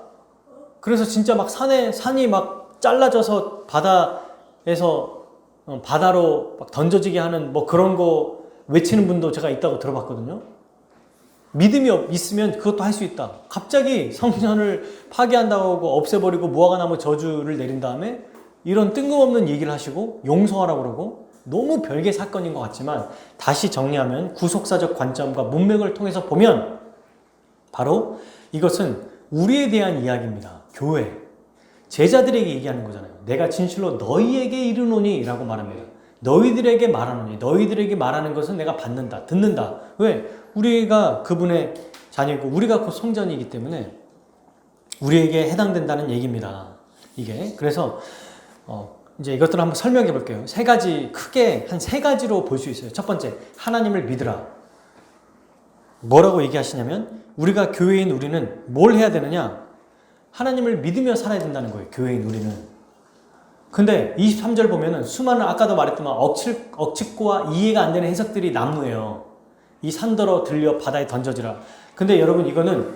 그래서 진짜 막 산이 막 잘라져서 바다에서 바다로 막 던져지게 하는 뭐 그런 거 외치는 분도 제가 있다고 들어봤거든요. 믿음이 있으면 그것도 할 수 있다. 갑자기 성전을 파괴한다고 하고 없애버리고 무화과나무 저주를 내린 다음에 이런 뜬금없는 얘기를 하시고 용서하라고 그러고 너무 별개 사건인 것 같지만 다시 정리하면 구속사적 관점과 문맥을 통해서 보면 바로 이것은 우리에 대한 이야기입니다. 교회, 제자들에게 얘기하는 거잖아요. 내가 진실로 너희에게 이르노니 라고 말합니다. 너희들에게 말하노니, 너희들에게 말하는 것은 내가 받는다, 듣는다. 왜? 우리가 그분의 자녀이고 우리가 곧 성전이기 때문에 우리에게 해당된다는 얘기입니다. 이게 그래서 이제 이것들을 한번 설명해 볼게요. 세 가지, 크게 한 세 가지로 볼 수 있어요. 첫 번째, 하나님을 믿으라. 뭐라고 얘기하시냐면 우리가 교회인 우리는 뭘 해야 되느냐? 하나님을 믿으며 살아야 된다는 거예요. 교회인 우리는. 근데 23절 보면은 수많은 아까도 말했지만 억측과 이해가 안 되는 해석들이 난무해요. 이 산더러 들려 바다에 던져지라. 근데 여러분 이거는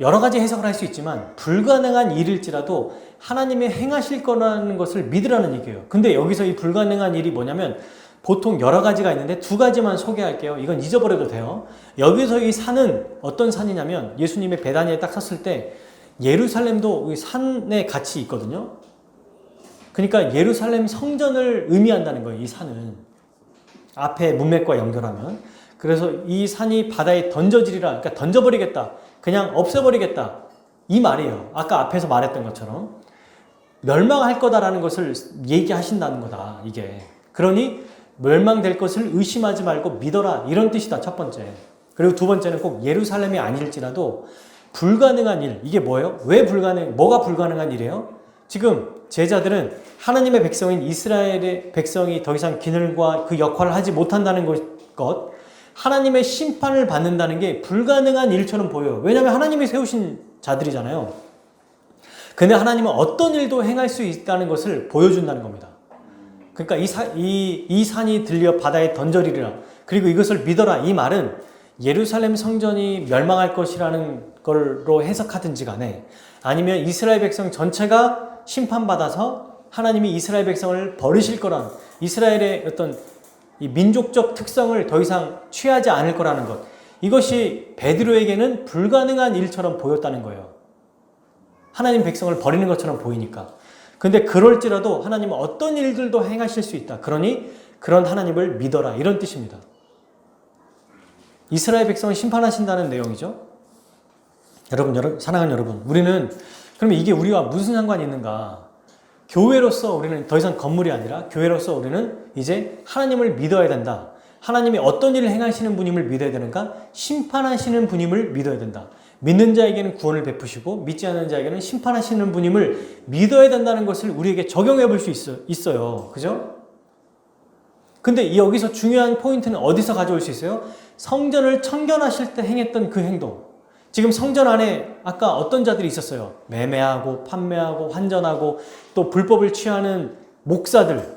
여러 가지 해석을 할 수 있지만 불가능한 일일지라도 하나님이 행하실 거라는 것을 믿으라는 얘기예요. 근데 여기서 이 불가능한 일이 뭐냐면 보통 여러 가지가 있는데 두 가지만 소개할게요. 이건 잊어버려도 돼요. 여기서 이 산은 어떤 산이냐면 예수님의 베다니에 딱 섰을 때 예루살렘도 산에 같이 있거든요. 그러니까 예루살렘 성전을 의미한다는 거예요. 이 산은. 앞에 문맥과 연결하면. 그래서 이 산이 바다에 던져지리라. 그러니까 던져버리겠다. 그냥 없애버리겠다. 이 말이에요. 아까 앞에서 말했던 것처럼. 멸망할 거다라는 것을 얘기하신다는 거다. 이게. 그러니 멸망될 것을 의심하지 말고 믿어라. 이런 뜻이다. 첫 번째. 그리고 두 번째는 꼭 예루살렘이 아닐지라도 불가능한 일. 이게 뭐예요? 뭐가 불가능한 일이에요? 지금 제자들은 하나님의 백성인 이스라엘의 백성이 더 이상 기능과 그 역할을 하지 못한다는 것, 하나님의 심판을 받는다는 게 불가능한 일처럼 보여요. 왜냐하면 하나님이 세우신 자들이잖아요. 근데 하나님은 어떤 일도 행할 수 있다는 것을 보여준다는 겁니다. 그러니까 이 산이 들려 바다에 던져리리라. 그리고 이것을 믿어라. 이 말은 예루살렘 성전이 멸망할 것이라는 걸로 해석하든지 간에 아니면 이스라엘 백성 전체가 심판받아서 하나님이 이스라엘 백성을 버리실 거란 이스라엘의 어떤 이 민족적 특성을 더 이상 취하지 않을 거라는 것. 이것이 베드로에게는 불가능한 일처럼 보였다는 거예요. 하나님 백성을 버리는 것처럼 보이니까. 근데 그럴지라도 하나님은 어떤 일들도 행하실 수 있다. 그러니 그런 하나님을 믿어라. 이런 뜻입니다. 이스라엘 백성을 심판하신다는 내용이죠. 여러분, 사랑하는 여러분. 우리는 그러면 이게 우리와 무슨 상관이 있는가? 교회로서 우리는 더 이상 건물이 아니라 교회로서 우리는 이제 하나님을 믿어야 된다. 하나님이 어떤 일을 행하시는 분임을 믿어야 되는가? 심판하시는 분임을 믿어야 된다. 믿는 자에게는 구원을 베푸시고 믿지 않는 자에게는 심판하시는 분임을 믿어야 된다는 것을 우리에게 적용해 볼 수 있어요. 그죠? 근데 여기서 중요한 포인트는 어디서 가져올 수 있어요? 성전을 청결하실 때 행했던 그 행동. 지금 성전 안에 아까 어떤 자들이 있었어요? 매매하고 판매하고 환전하고 또 불법을 취하는 목사들,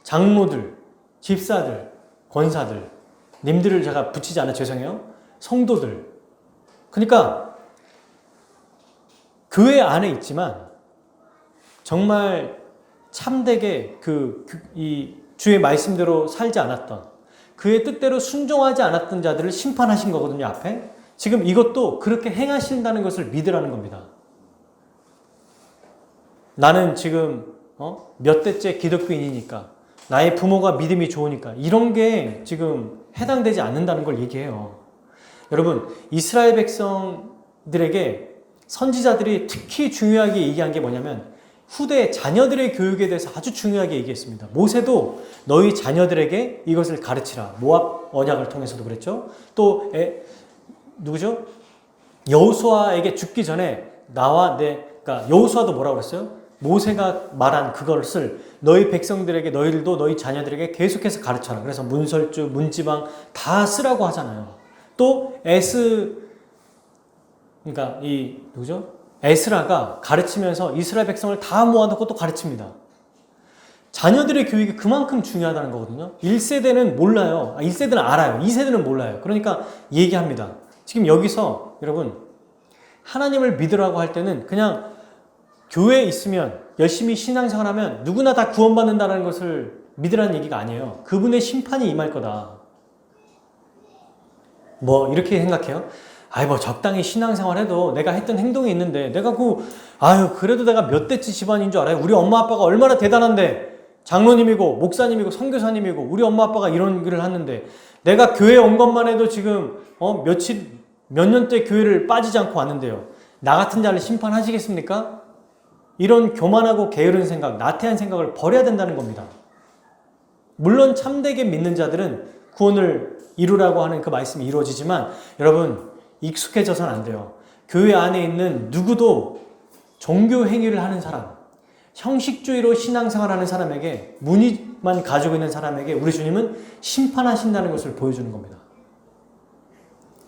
장로들, 집사들, 권사들, 님들을 제가 붙이지 않아 죄송해요. 성도들. 그러니까 교회 안에 있지만 정말 참되게 이 주의 말씀대로 살지 않았던 그의 뜻대로 순종하지 않았던 자들을 심판하신 거거든요. 앞에. 지금 이것도 그렇게 행하신다는 것을 믿으라는 겁니다. 나는 지금 몇 대째 기독교인이니까 나의 부모가 믿음이 좋으니까 이런 게 지금 해당되지 않는다는 걸 얘기해요. 여러분, 이스라엘 백성들에게 선지자들이 특히 중요하게 얘기한 게 뭐냐면 후대 자녀들의 교육에 대해서 아주 중요하게 얘기했습니다. 모세도 너희 자녀들에게 이것을 가르치라. 모압 언약을 통해서도 그랬죠. 또 누구죠? 여호수아에게 죽기 전에 그러니까 여호수아도 뭐라고 그랬어요? 모세가 말한 그것을 너희 백성들에게 너희들도 너희 자녀들에게 계속해서 가르쳐라. 그래서 문설주, 문지방 다 쓰라고 하잖아요. 또 그러니까 누구죠? 에스라가 가르치면서 이스라엘 백성을 다 모아놓고 또 가르칩니다. 자녀들의 교육이 그만큼 중요하다는 거거든요. 1세대는 몰라요. 1세대는 알아요. 2세대는 몰라요. 그러니까 얘기합니다. 지금 여기서 여러분 하나님을 믿으라고 할 때는 그냥 교회에 있으면 열심히 신앙생활하면 누구나 다 구원받는다는 것을 믿으라는 얘기가 아니에요. 그분의 심판이 임할 거다. 이렇게 생각해요. 적당히 신앙생활해도 내가 했던 행동이 있는데 내가 그래도 내가 몇 대째 집안인 줄 알아요? 우리 엄마 아빠가 얼마나 대단한데 장로님이고 목사님이고 선교사님이고 우리 엄마 아빠가 이런 일을 하는데 내가 교회 온 것만 해도 지금 몇 년째 교회를 빠지지 않고 왔는데요. 나 같은 자를 심판하시겠습니까? 이런 교만하고 게으른 생각, 나태한 생각을 버려야 된다는 겁니다. 물론 참되게 믿는 자들은 구원을 이루라고 하는 그 말씀이 이루어지지만 여러분 익숙해져서는 안 돼요. 교회 안에 있는 누구도 종교 행위를 하는 사람, 형식주의로 신앙생활하는 사람에게 무늬만 가지고 있는 사람에게 우리 주님은 심판하신다는 것을 보여주는 겁니다.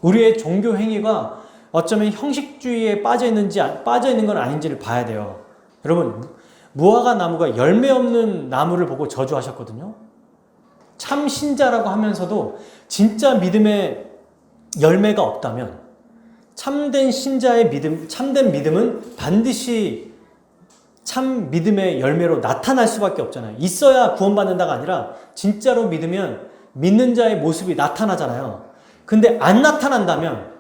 우리의 종교 행위가 어쩌면 형식주의에 빠져 있는 건 아닌지를 봐야 돼요. 여러분, 무화과 나무가 열매 없는 나무를 보고 저주하셨거든요. 참 신자라고 하면서도 진짜 믿음의 열매가 없다면 참된 신자의 믿음, 참된 믿음은 반드시 참 믿음의 열매로 나타날 수밖에 없잖아요. 있어야 구원받는다가 아니라 진짜로 믿으면 믿는 자의 모습이 나타나잖아요. 근데 안 나타난다면,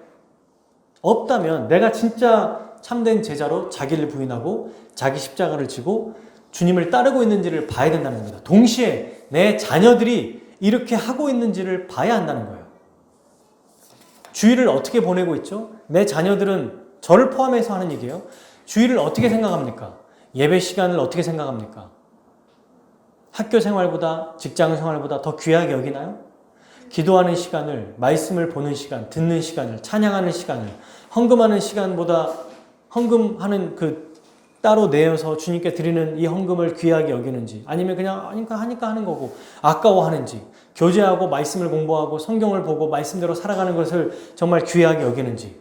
없다면 내가 진짜 참된 제자로 자기를 부인하고 자기 십자가를 지고 주님을 따르고 있는지를 봐야 된다는 겁니다. 동시에 내 자녀들이 이렇게 하고 있는지를 봐야 한다는 거예요. 주일을 어떻게 보내고 있죠? 내 자녀들은 저를 포함해서 하는 얘기예요. 주일을 어떻게 생각합니까? 예배 시간을 어떻게 생각합니까? 학교 생활보다 직장 생활보다 더 귀하게 여기나요? 기도하는 시간을, 말씀을 보는 시간, 듣는 시간을, 찬양하는 시간을, 헌금하는 시간보다 헌금하는 따로 내어서 주님께 드리는 이 헌금을 귀하게 여기는지, 아니면 그냥 하니까 하는 거고 아까워하는지, 교제하고 말씀을 공부하고 성경을 보고 말씀대로 살아가는 것을 정말 귀하게 여기는지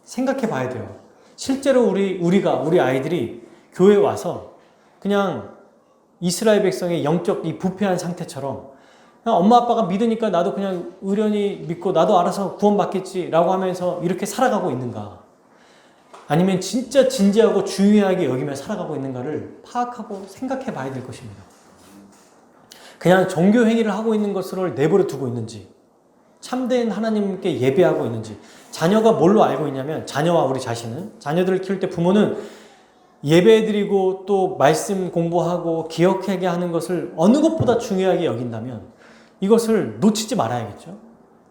생각해 봐야 돼요. 실제로 우리 아이들이 교회에 와서 그냥 이스라엘 백성의 영적 이 부패한 상태처럼 그냥 엄마 아빠가 믿으니까 나도 그냥 의련히 믿고 나도 알아서 구원받겠지라고 하면서 이렇게 살아가고 있는가? 아니면 진짜 진지하고 중요하게 여기며 살아가고 있는가를 파악하고 생각해 봐야 될 것입니다. 그냥 종교 행위를 하고 있는 것을 내버려 두고 있는지, 참된 하나님께 예배하고 있는지, 자녀가 뭘로 알고 있냐면, 자녀와 우리 자신은, 자녀들을 키울 때 부모는 예배드리고 또 말씀 공부하고 기억하게 하는 것을 어느 것보다 중요하게 여긴다면 이것을 놓치지 말아야겠죠.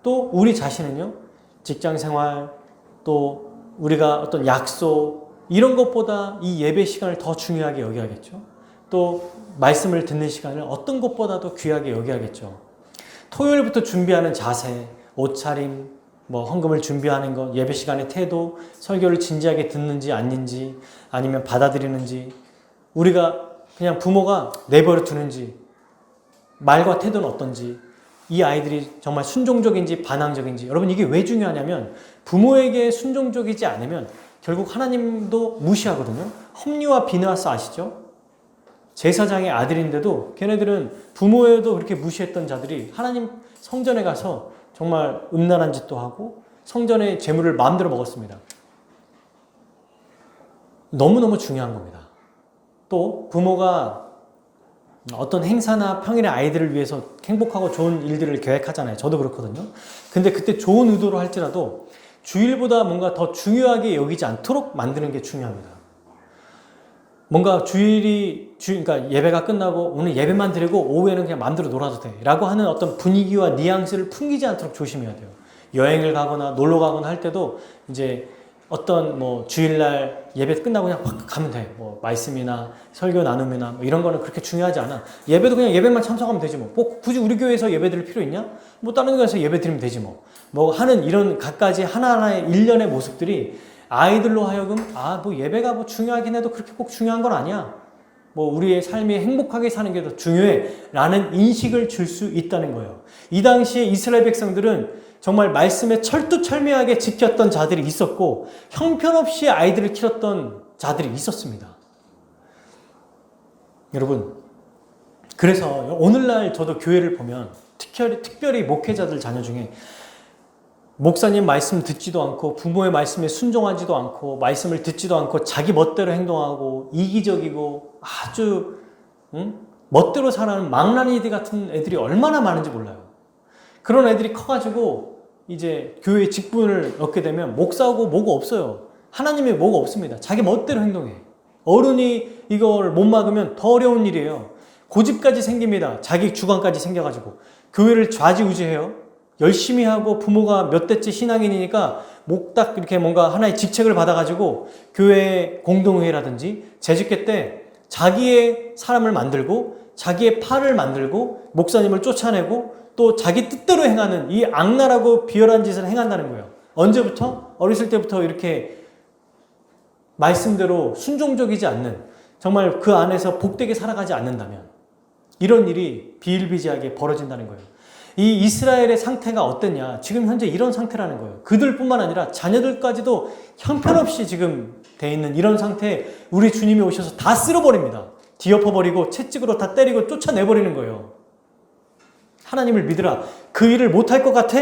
또 우리 자신은요, 직장 생활, 또 우리가 어떤 약속, 이런 것보다 이 예배 시간을 더 중요하게 여겨야겠죠. 또 말씀을 듣는 시간을 어떤 것보다도 귀하게 여겨야겠죠. 토요일부터 준비하는 자세, 옷차림, 헌금을 준비하는 것, 예배 시간의 태도, 설교를 진지하게 듣는지 아닌지, 아니면 받아들이는지, 우리가 그냥 부모가 내버려 두는지, 말과 태도는 어떤지, 이 아이들이 정말 순종적인지 반항적인지, 여러분 이게 왜 중요하냐면 부모에게 순종적이지 않으면 결국 하나님도 무시하거든요. 험리와 비느하스 아시죠? 제사장의 아들인데도 걔네들은 부모에도 그렇게 무시했던 자들이 하나님 성전에 가서 정말 음란한 짓도 하고 성전의 재물을 마음대로 먹었습니다. 너무너무 중요한 겁니다. 또 부모가 어떤 행사나 평일에 아이들을 위해서 행복하고 좋은 일들을 계획하잖아요. 저도 그렇거든요. 근데 그때 좋은 의도로 할지라도 주일보다 뭔가 더 중요하게 여기지 않도록 만드는 게 중요합니다. 뭔가 그러니까 예배가 끝나고 오늘 예배만 드리고 오후에는 그냥 마음대로 놀아도 돼 라고 하는 어떤 분위기와 뉘앙스를 풍기지 않도록 조심해야 돼요. 여행을 가거나 놀러 가거나 할 때도 이제 어떤 주일날 예배 끝나고 그냥 확 가면 돼. 말씀이나 설교 나눔이나 이런 거는 그렇게 중요하지 않아. 예배도 그냥 예배만 참석하면 되지 굳이 우리 교회에서 예배 드릴 필요 있냐? 다른 교회에서 예배 드리면 되지 하는 이런 갖가지 하나하나의 일련의 모습들이 아이들로 하여금 예배가 중요하긴 해도 그렇게 꼭 중요한 건 아니야. 우리의 삶이 행복하게 사는 게 더 중요해 라는 인식을 줄 수 있다는 거예요. 이 당시에 이스라엘 백성들은 정말 말씀에 철두철미하게 지켰던 자들이 있었고 형편없이 아이들을 키웠던 자들이 있었습니다. 여러분, 그래서 오늘날 저도 교회를 보면 특별히 목회자들 자녀 중에 목사님 말씀 듣지도 않고 부모의 말씀에 순종하지도 않고 말씀을 듣지도 않고 자기 멋대로 행동하고 이기적이고 아주 멋대로 살아가는 망나니들 같은 애들이 얼마나 많은지 몰라요. 그런 애들이 커가지고 이제 교회 직분을 얻게 되면 목사고 뭐고 없어요. 하나님의 뭐가 없습니다. 자기 멋대로 행동해. 어른이 이걸 못 막으면 더 어려운 일이에요. 고집까지 생깁니다. 자기 주관까지 생겨가지고 교회를 좌지우지해요. 열심히 하고 부모가 몇 대째 신앙인이니까 목딱 이렇게 뭔가 하나의 직책을 받아가지고 교회 공동회의라든지 재직회 때 자기의 사람을 만들고 자기의 팔을 만들고 목사님을 쫓아내고 또 자기 뜻대로 행하는 이 악랄하고 비열한 짓을 행한다는 거예요. 언제부터? 어렸을 때부터 이렇게 말씀대로 순종적이지 않는, 정말 그 안에서 복되게 살아가지 않는다면 이런 일이 비일비재하게 벌어진다는 거예요. 이 이스라엘의 상태가 어땠냐? 지금 현재 이런 상태라는 거예요. 그들뿐만 아니라 자녀들까지도 형편없이 지금 돼 있는 이런 상태에 우리 주님이 오셔서 다 쓸어버립니다. 뒤엎어버리고 채찍으로 다 때리고 쫓아내버리는 거예요. 하나님을 믿으라. 그 일을 못할 것 같아?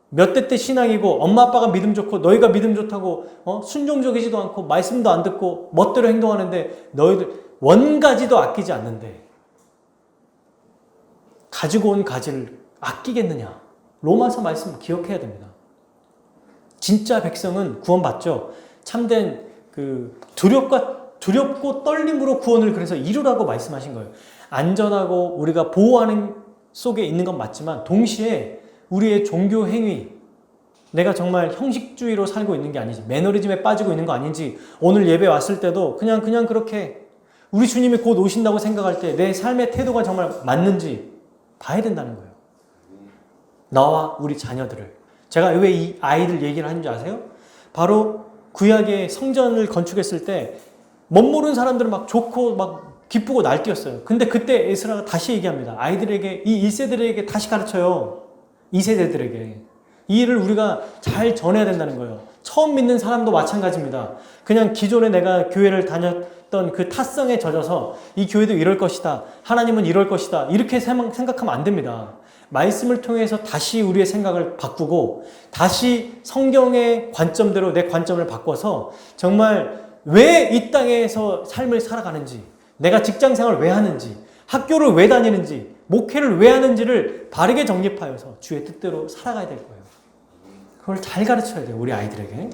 몇 대 때 신앙이고 엄마 아빠가 믿음 좋고 너희가 믿음 좋다고 순종적이지도 않고 말씀도 안 듣고 멋대로 행동하는데 너희들 원가지도 아끼지 않는데 가지고 온 가지를 아끼겠느냐? 로마서 말씀 기억해야 됩니다. 진짜 백성은 구원받죠. 참된 그 두렵고 떨림으로 구원을 그래서 이루라고 말씀하신 거예요. 안전하고 우리가 보호하는 속에 있는 건 맞지만 동시에 우리의 종교 행위, 내가 정말 형식주의로 살고 있는 게 아니지, 매너리즘에 빠지고 있는 거 아닌지, 오늘 예배 왔을 때도 그냥 그렇게 우리 주님이 곧 오신다고 생각할 때 내 삶의 태도가 정말 맞는지 봐야 된다는 거예요. 나와 우리 자녀들을. 제가 왜 이 아이들 얘기를 하는지 아세요? 바로 구약의 성전을 건축했을 때 멋모르는 사람들은 막 좋고 막 기쁘고 날뛰었어요. 근데 그때 에스라가 다시 얘기합니다. 아이들에게, 이 1세들에게 다시 가르쳐요. 2세대들에게. 이 일을 우리가 잘 전해야 된다는 거예요. 처음 믿는 사람도 마찬가지입니다. 그냥 기존에 내가 교회를 다녔던 그 탓성에 젖어서 이 교회도 이럴 것이다, 하나님은 이럴 것이다, 이렇게 생각하면 안 됩니다. 말씀을 통해서 다시 우리의 생각을 바꾸고 다시 성경의 관점대로 내 관점을 바꿔서 정말 왜 이 땅에서 삶을 살아가는지, 내가 직장생활을 왜 하는지, 학교를 왜 다니는지, 목회를 왜 하는지를 바르게 정립하여서 주의 뜻대로 살아가야 될 거예요. 그걸 잘 가르쳐야 돼요. 우리 아이들에게.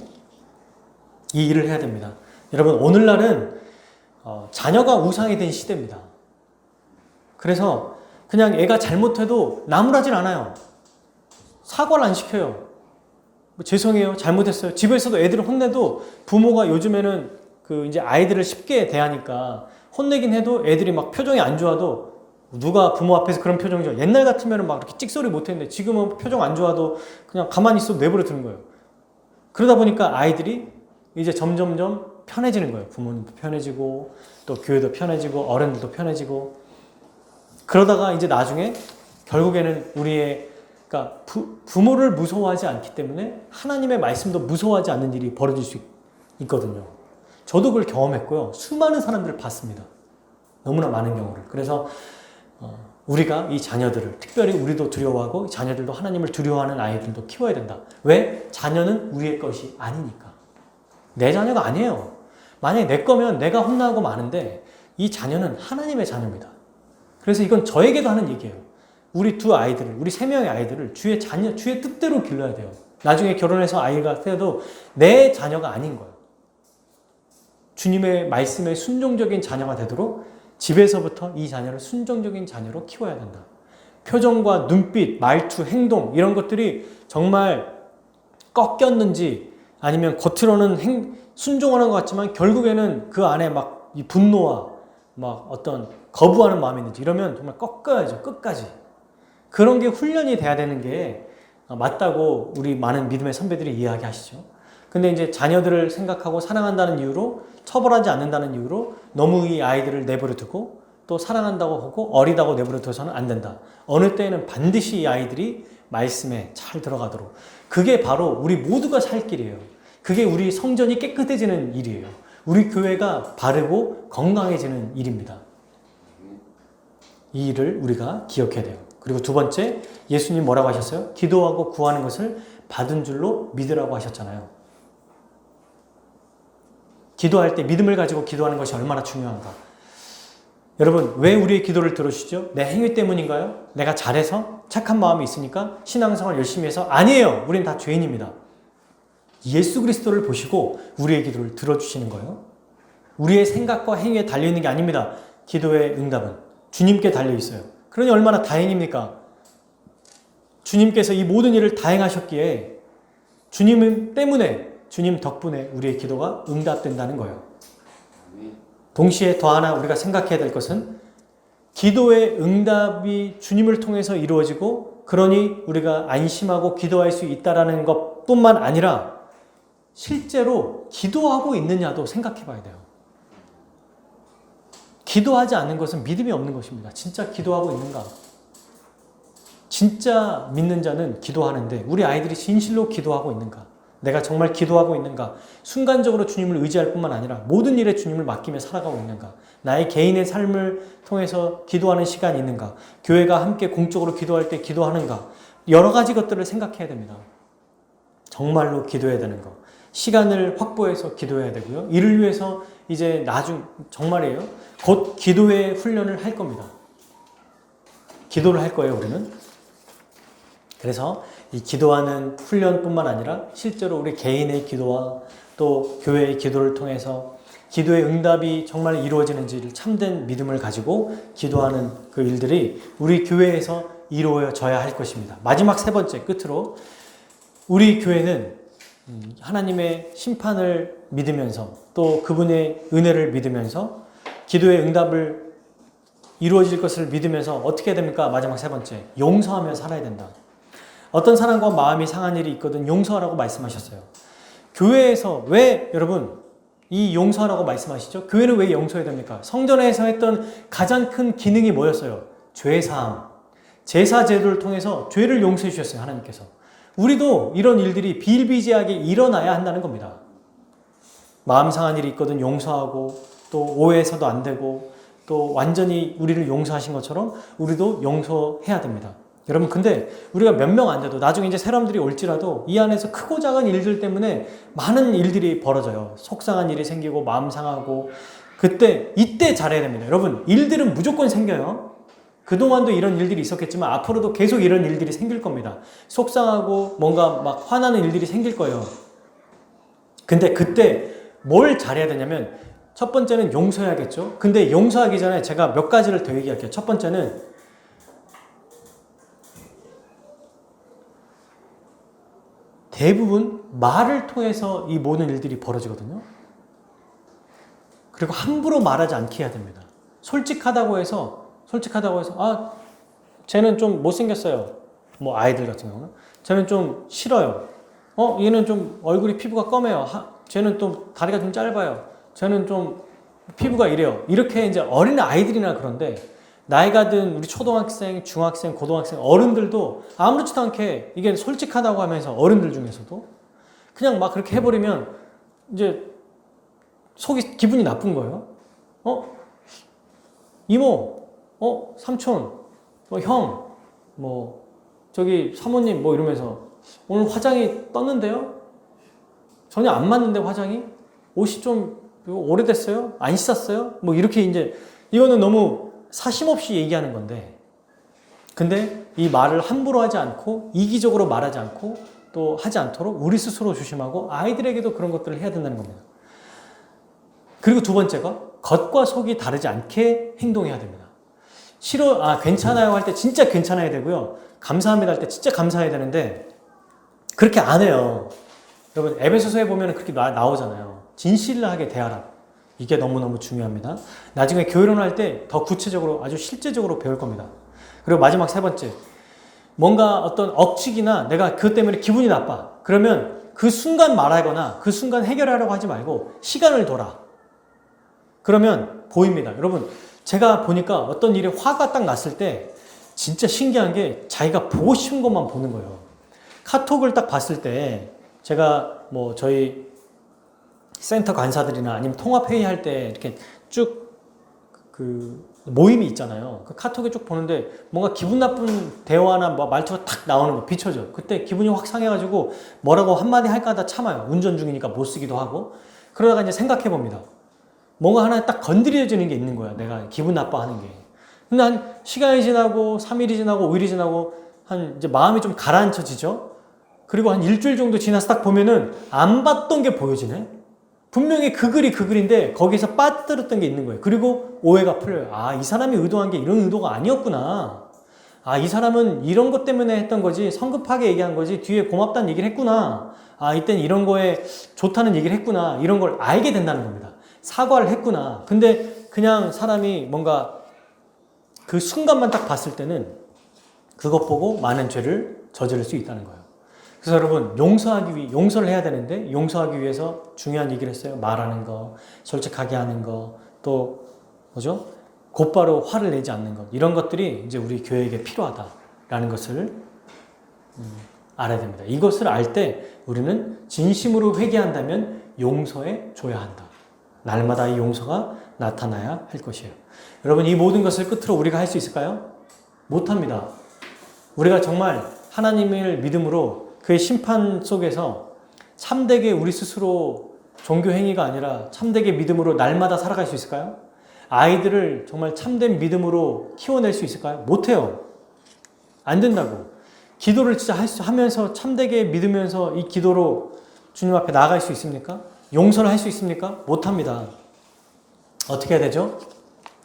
이 일을 해야 됩니다. 여러분, 오늘날은 자녀가 우상이 된 시대입니다. 그래서 그냥 애가 잘못해도 나무라진 않아요. 사과를 안 시켜요. 죄송해요, 잘못했어요. 집에서도 애들을 혼내도 부모가 요즘에는 그 이제 아이들을 쉽게 대하니까 혼내긴 해도 애들이 막 표정이 안 좋아도, 누가 부모 앞에서 그런 표정이죠. 옛날 같으면 막 이렇게 찍소리 못 했는데 지금은 표정 안 좋아도 그냥 가만히 있어도 내버려 두는 거예요. 그러다 보니까 아이들이 이제 점점점 편해지는 거예요. 부모님도 편해지고 또 교회도 편해지고 어른들도 편해지고, 그러다가 이제 나중에 결국에는 그러니까 부모를 무서워하지 않기 때문에 하나님의 말씀도 무서워하지 않는 일이 벌어질 수 있거든요. 저도 그걸 경험했고요. 수많은 사람들을 봤습니다. 너무나 많은 경우를. 그래서 우리가 이 자녀들을, 특별히 우리도 두려워하고 자녀들도 하나님을 두려워하는 아이들도 키워야 된다. 왜? 자녀는 우리의 것이 아니니까. 내 자녀가 아니에요. 만약에 내 거면 내가 혼나고 마는데 이 자녀는 하나님의 자녀입니다. 그래서 이건 저에게도 하는 얘기예요. 우리 두 아이들을, 우리 3명의 아이들을 주의 자녀, 주의 뜻대로 길러야 돼요. 나중에 결혼해서 아이가 돼도 내 자녀가 아닌 거예요. 주님의 말씀에 순종적인 자녀가 되도록 집에서부터 이 자녀를 순종적인 자녀로 키워야 된다. 표정과 눈빛, 말투, 행동 이런 것들이 정말 꺾였는지, 아니면 겉으로는 순종하는 것 같지만 결국에는 그 안에 막 이 분노와 막 어떤 거부하는 마음이 있는지, 이러면 정말 꺾어야죠. 끝까지. 그런 게 훈련이 돼야 되는 게 맞다고 우리 많은 믿음의 선배들이 이야기하시죠. 근데 이제 자녀들을 생각하고 사랑한다는 이유로, 처벌하지 않는다는 이유로 너무 이 아이들을 내버려 두고 또 사랑한다고 하고 어리다고 내버려 둬서는 안 된다. 어느 때에는 반드시 이 아이들이 말씀에 잘 들어가도록. 그게 바로 우리 모두가 살 길이에요. 그게 우리 성전이 깨끗해지는 일이에요. 우리 교회가 바르고 건강해지는 일입니다. 이 일을 우리가 기억해야 돼요. 그리고 두 번째, 예수님 뭐라고 하셨어요? 기도하고 구하는 것을 받은 줄로 믿으라고 하셨잖아요. 기도할 때 믿음을 가지고 기도하는 것이 얼마나 중요한가. 여러분, 왜 우리의 기도를 들어주시죠? 내 행위 때문인가요? 내가 잘해서? 착한 마음이 있으니까? 신앙생활 열심히 해서? 아니에요. 우리는 다 죄인입니다. 예수 그리스도를 보시고 우리의 기도를 들어주시는 거예요. 우리의 생각과 행위에 달려있는 게 아닙니다. 기도의 응답은 주님께 달려 있어요. 그러니 얼마나 다행입니까? 주님께서 이 모든 일을 다 행하셨기에 주님 때문에, 주님 덕분에 우리의 기도가 응답된다는 거예요. 동시에 더 하나 우리가 생각해야 될 것은 기도의 응답이 주님을 통해서 이루어지고 그러니 우리가 안심하고 기도할 수 있다는 것뿐만 아니라 실제로 기도하고 있느냐도 생각해 봐야 돼요. 기도하지 않는 것은 믿음이 없는 것입니다. 진짜 기도하고 있는가? 진짜 믿는 자는 기도하는데 우리 아이들이 진실로 기도하고 있는가? 내가 정말 기도하고 있는가? 순간적으로 주님을 의지할 뿐만 아니라 모든 일에 주님을 맡기며 살아가고 있는가? 나의 개인의 삶을 통해서 기도하는 시간이 있는가? 교회가 함께 공적으로 기도할 때 기도하는가? 여러 가지 것들을 생각해야 됩니다. 정말로 기도해야 되는 거. 시간을 확보해서 기도해야 되고요. 이를 위해서 이제 정말이에요. 곧 기도의 훈련을 할 겁니다. 기도를 할 거예요, 우리는. 그래서 이 기도하는 훈련뿐만 아니라 실제로 우리 개인의 기도와 또 교회의 기도를 통해서 기도의 응답이 정말 이루어지는지를 참된 믿음을 가지고 기도하는 그 일들이 우리 교회에서 이루어져야 할 것입니다. 마지막 세 번째 끝으로 우리 교회는 하나님의 심판을 믿으면서 또 그분의 은혜를 믿으면서 기도의 응답을 이루어질 것을 믿으면서 어떻게 해야 됩니까? 마지막 세 번째, 용서하며 살아야 된다. 어떤 사람과 마음이 상한 일이 있거든 용서하라고 말씀하셨어요. 교회에서 왜 여러분 이 용서하라고 말씀하시죠? 교회는 왜 용서해야 됩니까? 성전에서 했던 가장 큰 기능이 뭐였어요? 죄사함. 제사 제도를 통해서 죄를 용서해 주셨어요. 하나님께서. 우리도 이런 일들이 비일비재하게 일어나야 한다는 겁니다. 마음 상한 일이 있거든 용서하고 또 오해해서도 안 되고 또 완전히 우리를 용서하신 것처럼 우리도 용서해야 됩니다. 여러분 근데 우리가 몇 명 안 돼도 나중에 이제 사람들이 올지라도 이 안에서 크고 작은 일들 때문에 많은 일들이 벌어져요. 속상한 일이 생기고 마음 상하고 이때 잘해야 됩니다. 여러분 일들은 무조건 생겨요. 그동안도 이런 일들이 있었겠지만 앞으로도 계속 이런 일들이 생길 겁니다. 속상하고 뭔가 막 화나는 일들이 생길 거예요. 근데 그때 뭘 잘해야 되냐면 첫 번째는 용서해야겠죠. 근데 용서하기 전에 제가 몇 가지를 더 얘기할게요. 첫 번째는 대부분 말을 통해서 이 모든 일들이 벌어지거든요. 그리고 함부로 말하지 않게 해야 됩니다. 솔직하다고 해서 쟤는 좀 못생겼어요. 뭐 아이들 같은 경우는 쟤는 좀 싫어요. 얘는 좀 얼굴이 피부가 검해요. 쟤는 또 다리가 좀 짧아요. 쟤는 좀 피부가 이래요. 이렇게 이제 어린 아이들이나 그런데 나이가 든 우리 초등학생, 중학생, 고등학생 어른들도 아무렇지도 않게 이게 솔직하다고 하면서 어른들 중에서도 그냥 막 그렇게 해버리면 이제 기분이 나쁜 거예요. 이모, 삼촌, 형, 저기 사모님 이러면서 오늘 화장이 떴는데요? 전혀 안 맞는데 화장이? 옷이 좀 오래됐어요? 안 씻었어요? 이렇게 이제 이거는 너무 사심 없이 얘기하는 건데 근데 이 말을 함부로 하지 않고 이기적으로 말하지 않고 또 하지 않도록 우리 스스로 조심하고 아이들에게도 그런 것들을 해야 된다는 겁니다. 그리고 두 번째가 겉과 속이 다르지 않게 행동해야 됩니다. 괜찮아요 할 때 진짜 괜찮아야 되고요. 감사합니다 할 때 진짜 감사해야 되는데 그렇게 안 해요. 여러분 에베소서에 보면 그렇게 나오잖아요. 진실하게 대하라. 이게 너무너무 중요합니다. 나중에 교회론할 때 더 구체적으로 아주 실제적으로 배울 겁니다. 그리고 마지막 세 번째, 뭔가 어떤 억측이나 내가 그것 때문에 기분이 나빠. 그러면 그 순간 말하거나 그 순간 해결하려고 하지 말고 시간을 둬라. 그러면 보입니다. 여러분 제가 보니까 어떤 일에 화가 딱 났을 때 진짜 신기한 게 자기가 보고 싶은 것만 보는 거예요. 카톡을 딱 봤을 때 제가 저희 센터 관사들이나 아니면 통합회의 할 때 이렇게 쭉 그 모임이 있잖아요. 그 카톡에 쭉 보는데 뭔가 기분 나쁜 대화나 말투가 탁 나오는 거 비춰져. 그때 기분이 확 상해가지고 뭐라고 한마디 할까 하다 참아요. 운전 중이니까 못 쓰기도 하고. 그러다가 이제 생각해 봅니다. 뭔가 하나 딱 건드려지는 게 있는 거야. 내가 기분 나빠하는 게. 근데 한 시간이 지나고 3일이 지나고 5일이 지나고 이제 마음이 좀 가라앉혀지죠. 그리고 한 일주일 정도 지나서 딱 보면은 안 봤던 게 보여지네. 분명히 그 글이 그 글인데 거기서 빠뜨렸던 게 있는 거예요. 그리고 오해가 풀려요. 아, 이 사람이 의도한 게 이런 의도가 아니었구나. 아, 이 사람은 이런 것 때문에 했던 거지, 성급하게 얘기한 거지, 뒤에 고맙다는 얘기를 했구나. 아, 이때는 이런 거에 좋다는 얘기를 했구나. 이런 걸 알게 된다는 겁니다. 사과를 했구나. 근데 그냥 사람이 뭔가 그 순간만 딱 봤을 때는 그것 보고 많은 죄를 저지를 수 있다는 거예요. 그래서 여러분, 용서를 해야 되는데, 용서하기 위해서 중요한 얘기를 했어요. 말하는 거, 솔직하게 하는 거, 또, 뭐죠? 곧바로 화를 내지 않는 것. 이런 것들이 이제 우리 교회에게 필요하다라는 것을 알아야 됩니다. 이것을 알 때 우리는 진심으로 회개한다면 용서해 줘야 한다. 날마다 이 용서가 나타나야 할 것이에요. 여러분, 이 모든 것을 끝으로 우리가 할 수 있을까요? 못합니다. 우리가 정말 하나님을 믿음으로 그의 심판 속에서 참되게 우리 스스로 종교 행위가 아니라 참되게 믿음으로 날마다 살아갈 수 있을까요? 아이들을 정말 참된 믿음으로 키워낼 수 있을까요? 못해요. 안 된다고. 기도를 진짜 하면서 참되게 믿으면서 이 기도로 주님 앞에 나아갈 수 있습니까? 용서를 할 수 있습니까? 못합니다. 어떻게 해야 되죠?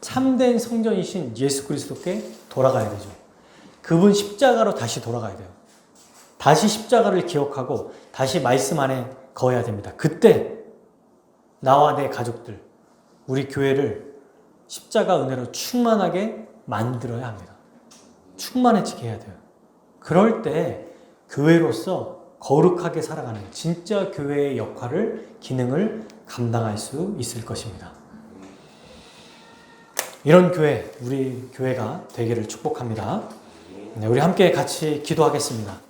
참된 성전이신 예수 그리스도께 돌아가야 되죠. 그분 십자가로 다시 돌아가야 돼요. 다시 십자가를 기억하고 다시 말씀 안에 거해야 됩니다. 그때 나와 내 가족들, 우리 교회를 십자가 은혜로 충만하게 만들어야 합니다. 충만해지게 해야 돼요. 그럴 때 교회로서 거룩하게 살아가는 진짜 교회의 역할을, 기능을 감당할 수 있을 것입니다. 이런 교회, 우리 교회가 되기를 축복합니다. 우리 함께 같이 기도하겠습니다.